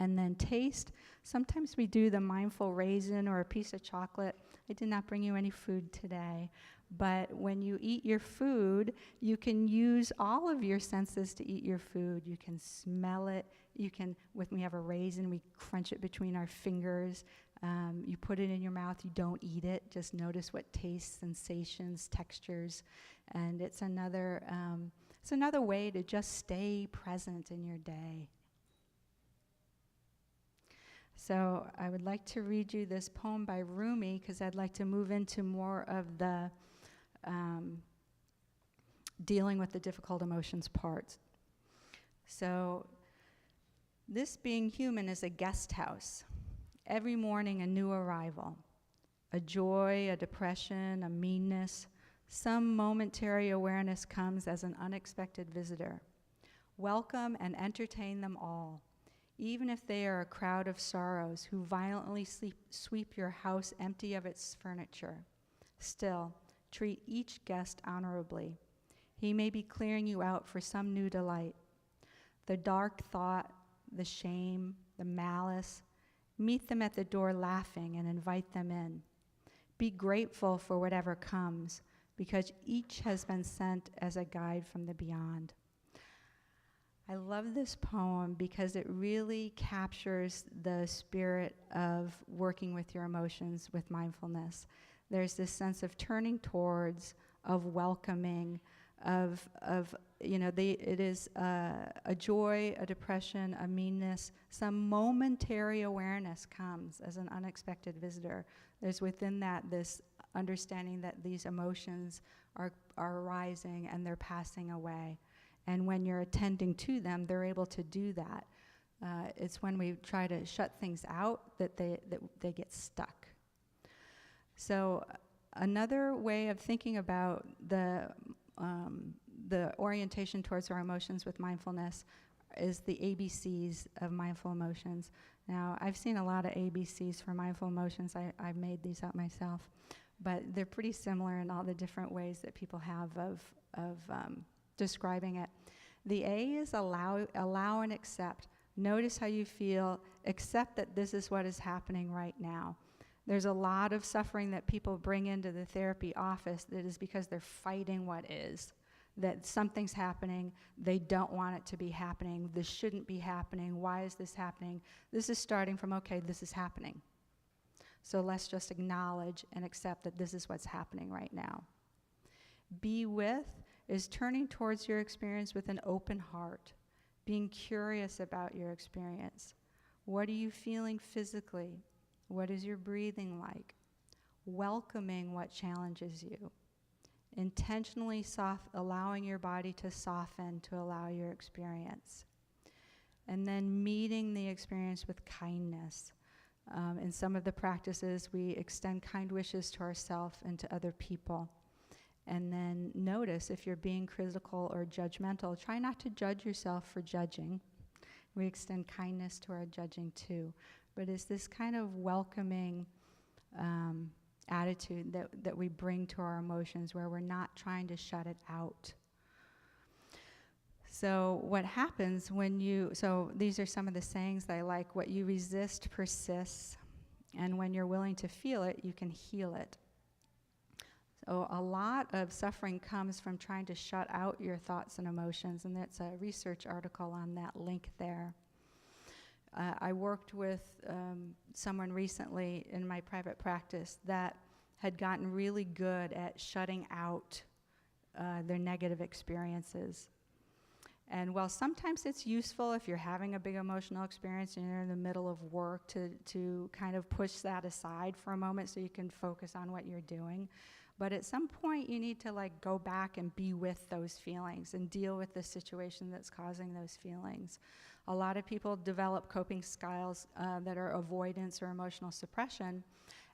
And then taste. Sometimes we do the mindful raisin or a piece of chocolate. I did not bring you any food today. But when you eat your food, you can use all of your senses to eat your food. You can smell it. When we have a raisin, we crunch it between our fingers. You put it in your mouth. You don't eat it. Just notice what tastes, sensations, textures. And it's another way to just stay present in your day. So I would like to read you this poem by Rumi, because I'd like to move into more of the dealing with the difficult emotions part. So, this being human is a guest house. Every morning a new arrival. A joy, a depression, a meanness. Some momentary awareness comes as an unexpected visitor. Welcome and entertain them all, even if they are a crowd of sorrows who violently sweep your house empty of its furniture. Still, treat each guest honorably. He may be clearing you out for some new delight. The dark thought, the shame, the malice, meet them at the door laughing and invite them in. Be grateful for whatever comes, because each has been sent as a guide from the beyond. I love this poem because it really captures the spirit of working with your emotions with mindfulness. There's this sense of turning towards, of welcoming, it is a joy, a depression, a meanness. Some momentary awareness comes as an unexpected visitor. There's within that this understanding that these emotions are arising and they're passing away. And when you're attending to them, they're able to do that. It's when we try to shut things out that they get stuck. So another way of thinking about the orientation towards our emotions with mindfulness is the ABCs of mindful emotions. Now, I've seen a lot of ABCs for mindful emotions. I've made these up myself. But they're pretty similar in all the different ways that people have of describing it. The A is allow and accept. Notice how you feel. Accept that this is what is happening right now. There's a lot of suffering that people bring into the therapy office that is because they're fighting what is. That something's happening, they don't want it to be happening, this shouldn't be happening, why is this happening? This is starting from, okay, this is happening. So let's just acknowledge and accept that this is what's happening right now. Be with is turning towards your experience with an open heart, being curious about your experience. What are you feeling physically? What is your breathing like? Welcoming what challenges you. Intentionally allowing your body to soften to allow your experience. And then meeting the experience with kindness. In some of the practices, we extend kind wishes to ourselves and to other people. And then notice if you're being critical or judgmental. Try not to judge yourself for judging. We extend kindness to our judging too. But it's this kind of welcoming attitude that we bring to our emotions, where we're not trying to shut it out. So what happens when so these are some of the sayings that I like. What you resist persists, and when you're willing to feel it, you can heal it. So a lot of suffering comes from trying to shut out your thoughts and emotions, and that's a research article on that link there. I worked with someone recently in my private practice that had gotten really good at shutting out their negative experiences. And while sometimes it's useful if you're having a big emotional experience and you're in the middle of work to kind of push that aside for a moment so you can focus on what you're doing. But at some point you need to go back and be with those feelings and deal with the situation that's causing those feelings. A lot of people develop coping styles that are avoidance or emotional suppression,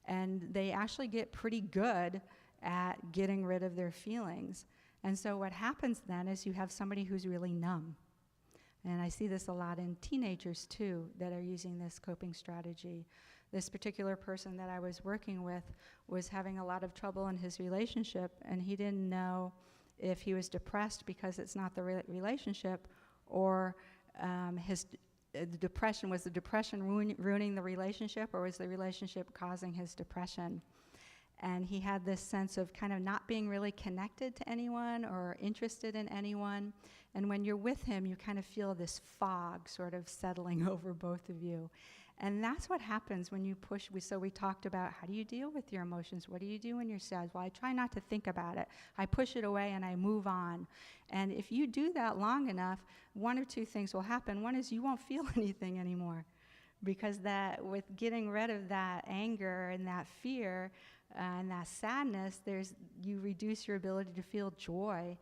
and they actually get pretty good at getting rid of their feelings. And so what happens then is you have somebody who's really numb. And I see this a lot in teenagers too that are using this coping strategy. This particular person that I was working with was having a lot of trouble in his relationship, and he didn't know if he was depressed because it's not the relationship, or the depression ruining the relationship, or was the relationship causing his depression? And he had this sense of kind of not being really connected to anyone or interested in anyone. And when you're with him, you kind of feel this fog sort of settling over both of you. And that's what happens when you push. So we talked about, how do you deal with your emotions? What do you do when you're sad? Well, I try not to think about it. I push it away and I move on. And if you do that long enough, one or two things will happen. One is you won't feel anything anymore, because that with getting rid of that anger and that fear and that sadness, you reduce your ability to feel joy.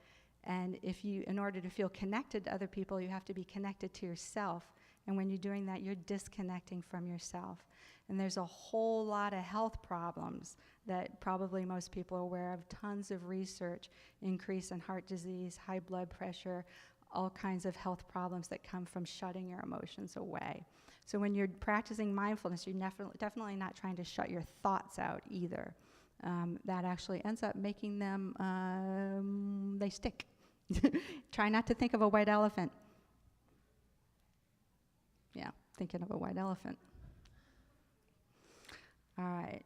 And in order to feel connected to other people, you have to be connected to yourself. And when you're doing that, you're disconnecting from yourself. And there's a whole lot of health problems that probably most people are aware of. Tons of research, increase in heart disease, high blood pressure, all kinds of health problems that come from shutting your emotions away. So when you're practicing mindfulness, you're definitely not trying to shut your thoughts out either. That actually ends up making them, they stick. Try not to think of a white elephant. Yeah, thinking of a white elephant. All right.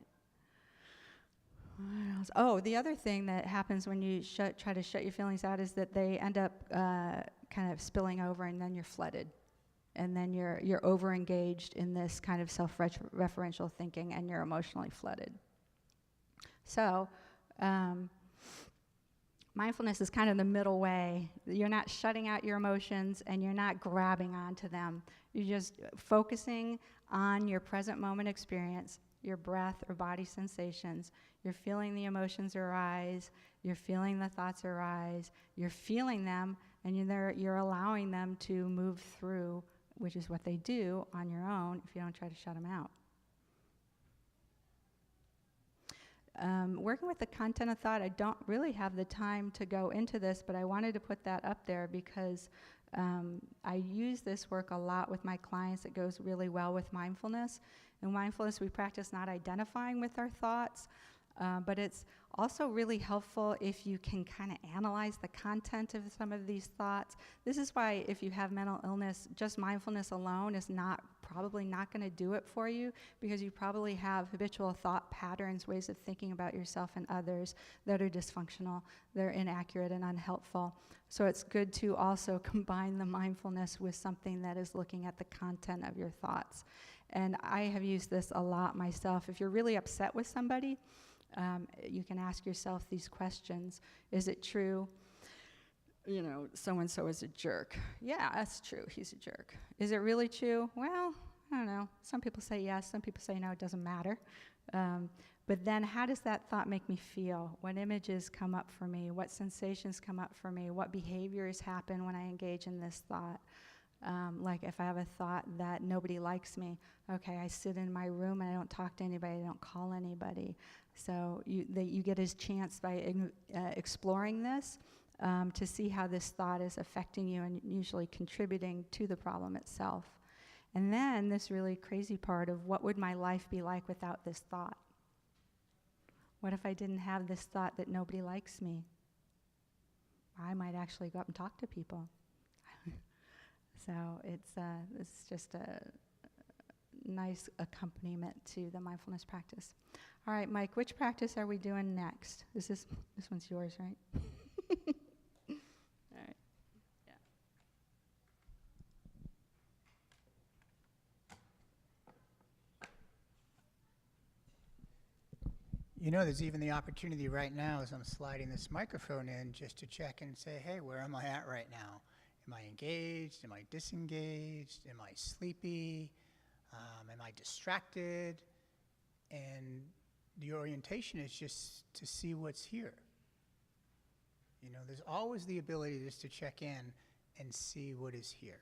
What else? Oh, the other thing that happens when you try to shut your feelings out is that they end up kind of spilling over, and then you're flooded. And then you're over-engaged in this kind of self-referential thinking, and you're emotionally flooded. So mindfulness is kind of the middle way. You're not shutting out your emotions, and you're not grabbing onto them. You're just focusing on your present moment experience, your breath or body sensations. You're feeling the emotions arise. You're feeling the thoughts arise. You're feeling them, and you're allowing them to move through, which is what they do on your own if you don't try to shut them out. Working with the content of thought, I don't really have the time to go into this, but I wanted to put that up there because I use this work a lot with my clients. It goes really well with mindfulness. In mindfulness, we practice not identifying with our thoughts, but it's also really helpful if you can kind of analyze the content of some of these thoughts. This is why if you have mental illness, just mindfulness alone is probably not going to do it for you, because you probably have habitual thought patterns, ways of thinking about yourself and others that are dysfunctional, they're inaccurate and unhelpful. So it's good to also combine the mindfulness with something that is looking at the content of your thoughts. And I have used this a lot myself. If you're really upset with somebody, you can ask yourself these questions. Is it true, so-and-so is a jerk? Yeah, that's true, he's a jerk. Is it really true? Well, I don't know. Some people say yes, some people say no, it doesn't matter. But then how does that thought make me feel? What images come up for me? What sensations come up for me? What behaviors happen when I engage in this thought? Like if I have a thought that nobody likes me, okay, I sit in my room and I don't talk to anybody, I don't call anybody. So you get a chance by exploring this to see how this thought is affecting you and usually contributing to the problem itself. And then this really crazy part of what would my life be like without this thought? What if I didn't have this thought that nobody likes me? I might actually go up and talk to people. So it's just a nice accompaniment to the mindfulness practice. All right, Mike, which practice are we doing next? This one's yours, right? All right. Yeah. You know, there's even the opportunity right now as I'm sliding this microphone in just to check and say, hey, where am I at right now? Am I engaged? Am I disengaged? Am I sleepy? Am I distracted? And the orientation is just to see what's here. You know, there's always the ability just to check in and see what is here.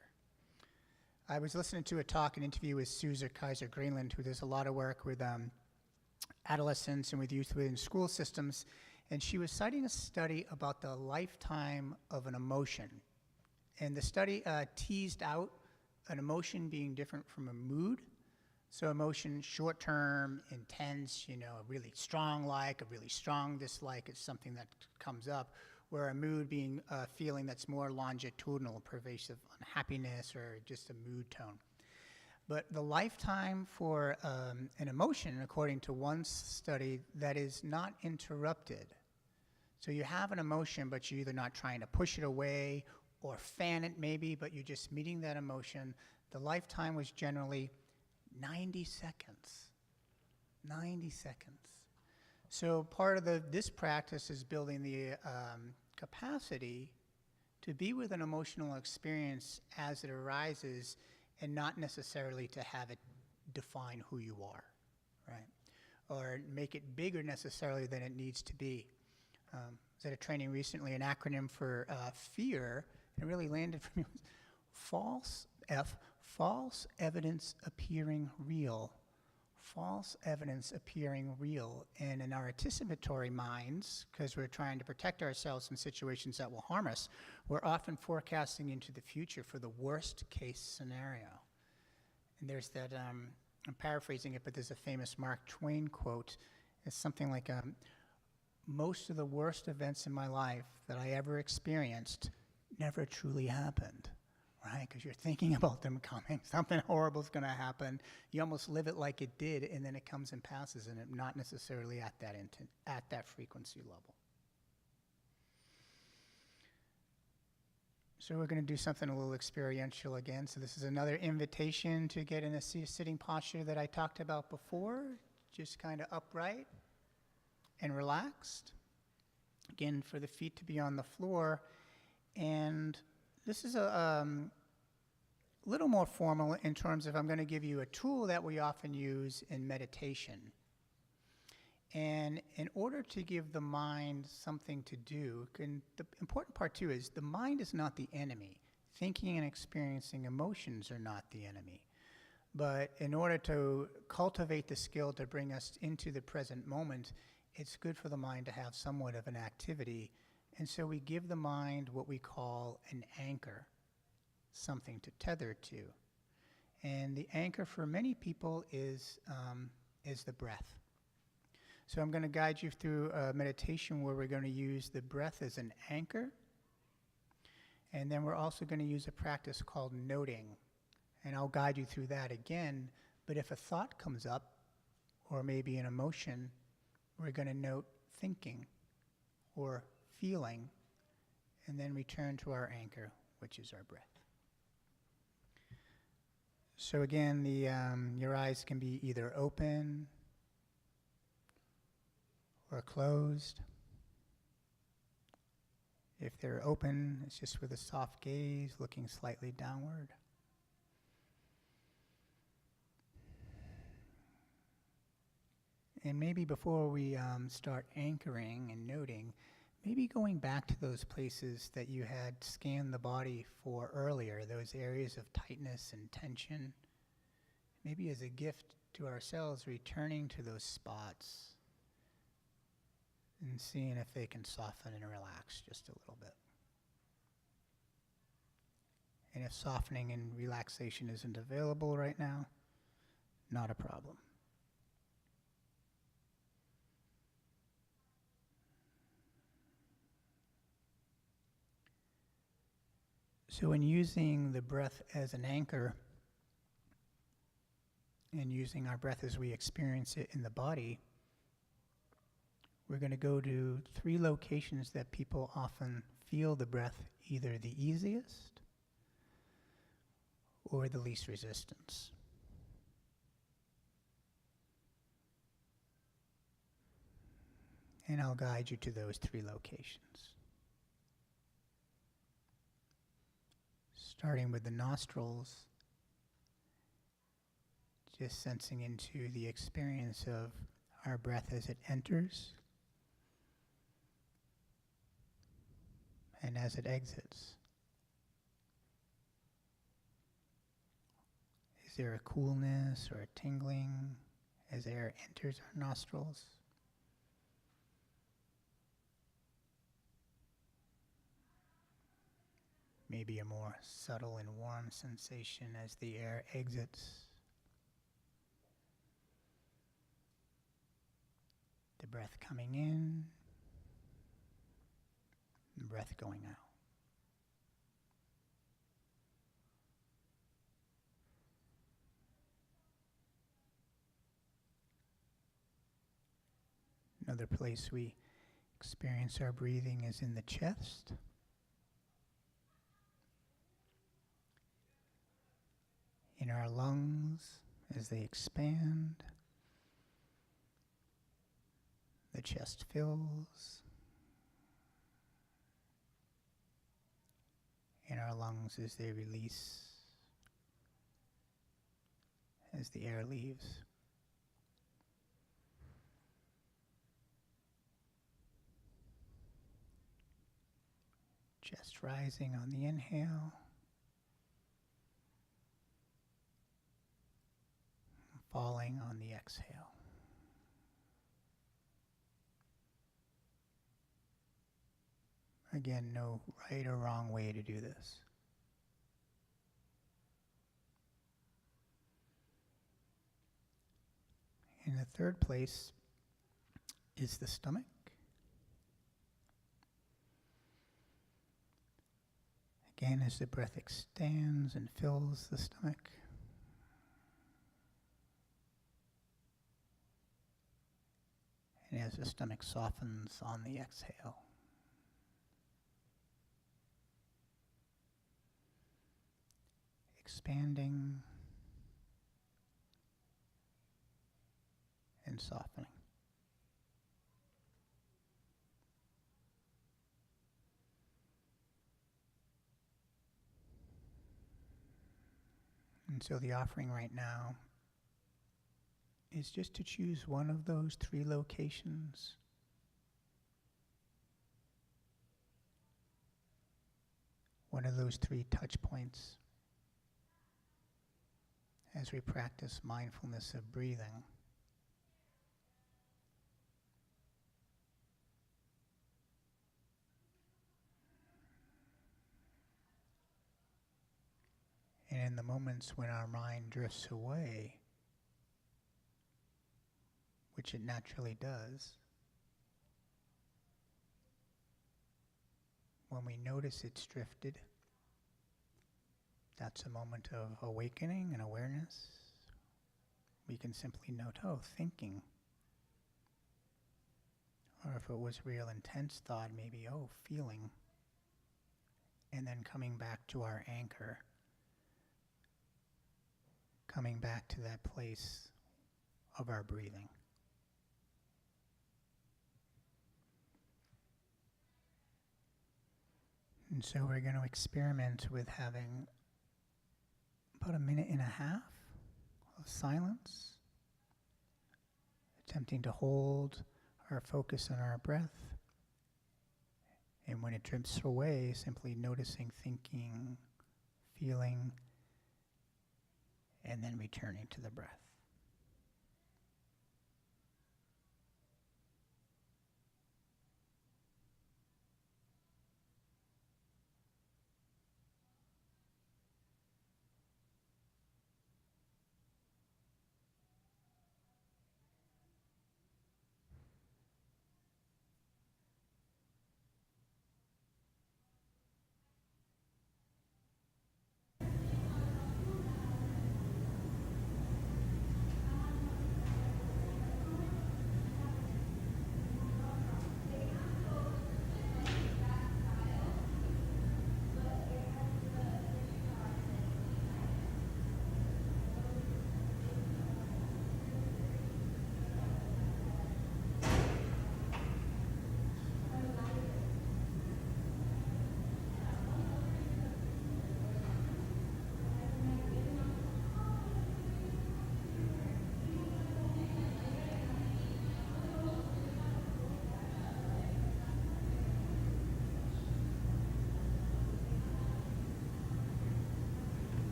I was listening to a talk, an interview with Susan Kaiser Greenland, who does a lot of work with adolescents and with youth within school systems, and she was citing a study about the lifetime of an emotion. And the study teased out an emotion being different from a mood. So emotion, short-term, intense, you know, a really strong like, a really strong dislike is something that comes up, where a mood being a feeling that's more longitudinal, pervasive unhappiness or just a mood tone. But the lifetime for an emotion, according to one study, that is not interrupted. So you have an emotion, but you're either not trying to push it away or fan it maybe, but you're just meeting that emotion. The lifetime was generally 90 seconds. 90 seconds. So part of this practice is building the capacity to be with an emotional experience as it arises and not necessarily to have it define who you are, right? Or make it bigger necessarily than it needs to be. I was at a training recently, an acronym for fear. It really landed for me. False evidence appearing real. False evidence appearing real. And in our anticipatory minds, because we're trying to protect ourselves from situations that will harm us, we're often forecasting into the future for the worst case scenario. And there's that, I'm paraphrasing it, but there's a famous Mark Twain quote. It's something like, most of the worst events in my life that I ever experienced never truly happened, right? Because you're thinking about them coming. Something horrible is going to happen. You almost live it like it did, and then it comes and passes, and it not necessarily at that frequency level. So we're going to do something a little experiential again. So this is another invitation to get in a sitting posture that I talked about before, just kind of upright and relaxed. Again, for the feet to be on the floor. And this is a little more formal in terms of I'm going to give you a tool that we often use in meditation. And in order to give the mind something to do, the important part too is the mind is not the enemy. Thinking and experiencing emotions are not the enemy. But in order to cultivate the skill to bring us into the present moment, it's good for the mind to have somewhat of an activity. And so we give the mind what we call an anchor, something to tether to. And the anchor for many people is the breath. So I'm going to guide you through a meditation where we're going to use the breath as an anchor. And then we're also going to use a practice called noting. And I'll guide you through that again. But if a thought comes up, or maybe an emotion, we're going to note thinking or feeling, and then return to our anchor, which is our breath. So again, your eyes can be either open or closed. If they're open, it's just with a soft gaze, looking slightly downward. And maybe before we start anchoring and noting, maybe going back to those places that you had scanned the body for earlier, those areas of tightness and tension, maybe as a gift to ourselves, returning to those spots and seeing if they can soften and relax just a little bit. And if softening and relaxation isn't available right now, not a problem. So in using the breath as an anchor and using our breath as we experience it in the body, we're going to go to 3 locations that people often feel the breath either the easiest or the least resistance. And I'll guide you to those 3 locations. Starting with the nostrils, just sensing into the experience of our breath as it enters and as it exits. Is there a coolness or a tingling as air enters our nostrils? Maybe a more subtle and warm sensation as the air exits. The breath coming in, and breath going out. Another place we experience our breathing is in the chest. In our lungs as they expand. The chest fills. In our lungs as they release, as the air leaves. Chest rising on the inhale. Falling on the exhale. Again, no right or wrong way to do this. And the third place is the stomach. Again, as the breath extends and fills the stomach. And as the stomach softens on the exhale. Expanding and softening. And so the offering right now is just to choose one of those 3 locations. One of those 3 touch points as we practice mindfulness of breathing. And in the moments when our mind drifts away, which it naturally does, when we notice it's drifted, that's a moment of awakening and awareness. We can simply note, oh, thinking. Or if it was real intense thought, maybe, oh, feeling. And then coming back to our anchor. Coming back to that place of our breathing. And so we're going to experiment with having about 1.5 minutes of silence attempting to hold our focus on our breath. And when it drifts away, simply noticing, thinking, feeling, and then returning to the breath.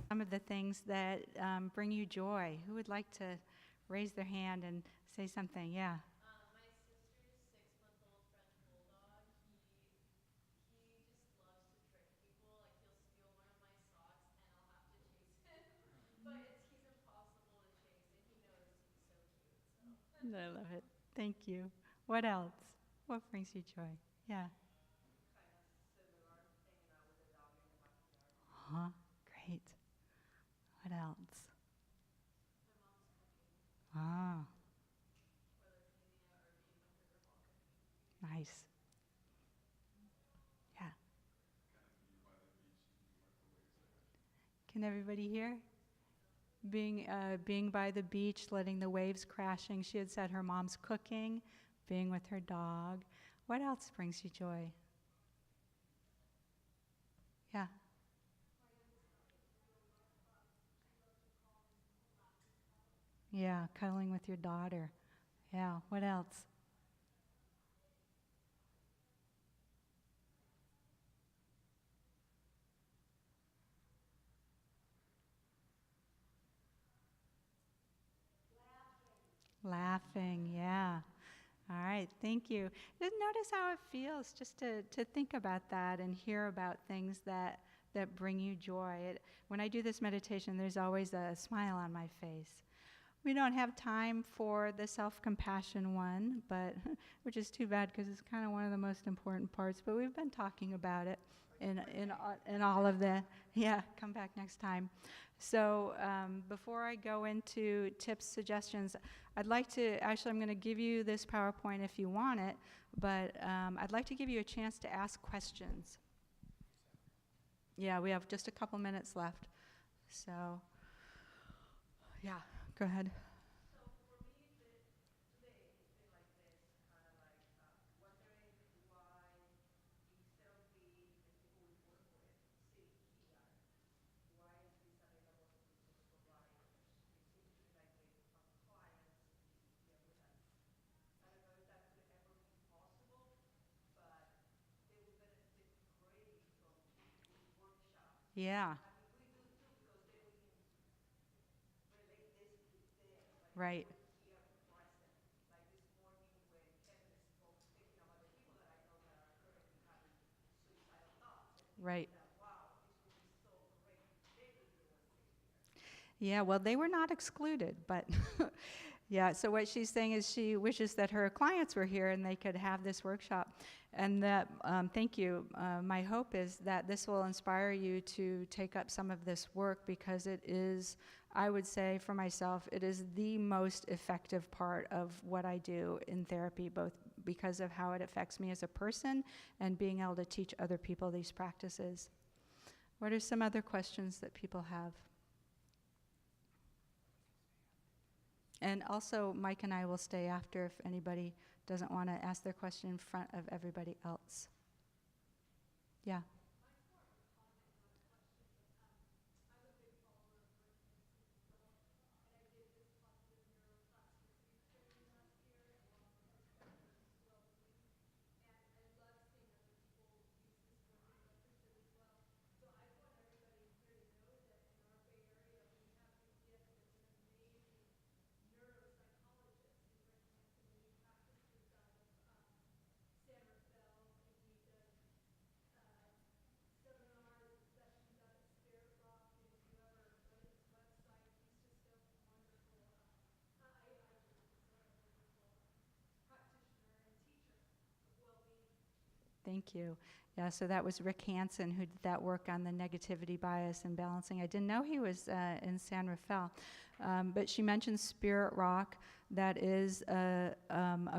Some of the things that bring you joy. Who would like to raise their hand and say something? Yeah. My sister's 6-month-old French bulldog. He just loves to trick people. Like he'll steal one of my socks and I'll have to chase him. But he's impossible to chase and he knows he's so cute. So I love it. Thank you. What else? What brings you joy? Yeah. kind of similar, hanging out with a dog in the backyard. Huh? Great. What else? My mom's cooking, Ah, whether cleaning it or being with her while cooking. nice. Yeah. Can everybody hear? Being by the beach, letting the waves crashing. She had said her mom's cooking, being with her dog. What else brings you joy? Yeah. Yeah, cuddling with your daughter. Yeah, what else? Laughing, yeah. All right, thank you. Just notice how it feels just to think about that and hear about things that bring you joy. When I do this meditation, there's always a smile on my face. We don't have time for the self-compassion one, but which is too bad because it's kind of one of the most important parts. But we've been talking about it in all of the, yeah, come back next time. So before I go into tips, suggestions, I'd like to, actually I'm going to give you this PowerPoint if you want it, but I'd like to give you a chance to ask questions. Yeah, we have just a couple minutes left. So, yeah, go ahead. So for me, today it's been like this, kind of like wondering why instead of being the people we work with sitting here, why is this available to resource providers? It seems to me like our clients need to be here with us. I don't know if that could ever be possible, but they would benefit greatly from these workshops. Yeah, I mean, we do too because then we can relate this with them, like right, we're here present. Like this morning when Kevin spoke, thinking about the people that I know that are currently having suicidal thoughts and right. thinking that, wow, this would be so great if they could hear us sit here. Yeah, well, they were not excluded, but yeah, so what she's saying is she wishes that her clients were here and they could have this workshop. And that, thank you. My hope is that this will inspire you to take up some of this work because it is, I would say for myself, it is the most effective part of what I do in therapy, both because of how it affects me as a person and being able to teach other people these practices. What are some other questions that people have? And also, Mike and I will stay after if anybody doesn't want to ask their question in front of everybody else. Yeah. Thank you. Yeah, so that was Rick Hansen who did that work on the negativity bias and balancing. I didn't know he was in San Rafael. But she mentioned Spirit Rock. That is a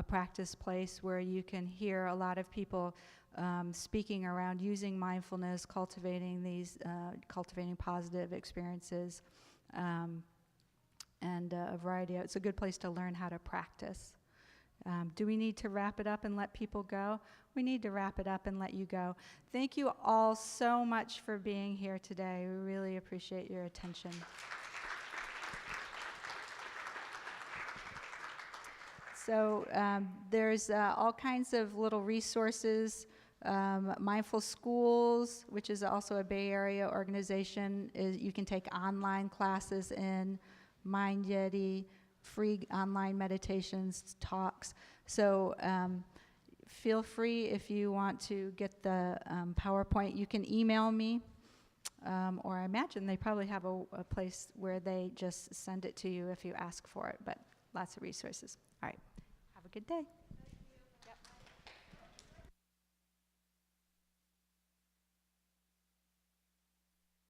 practice place where you can hear a lot of people speaking around using mindfulness, cultivating positive experiences, and a variety of, it's a good place to learn how to practice. Do we need to wrap it up and let people go? We need to wrap it up and let you go. Thank you all so much for being here today. We really appreciate your attention. So there's all kinds of little resources. Mindful Schools, which is also a Bay Area organization, you can take online classes in Mind Yeti, free online meditations, talks. So feel free if you want to get the PowerPoint. You can email me, or I imagine they probably have a place where they just send it to you if you ask for it, but lots of resources. All right, have a good day.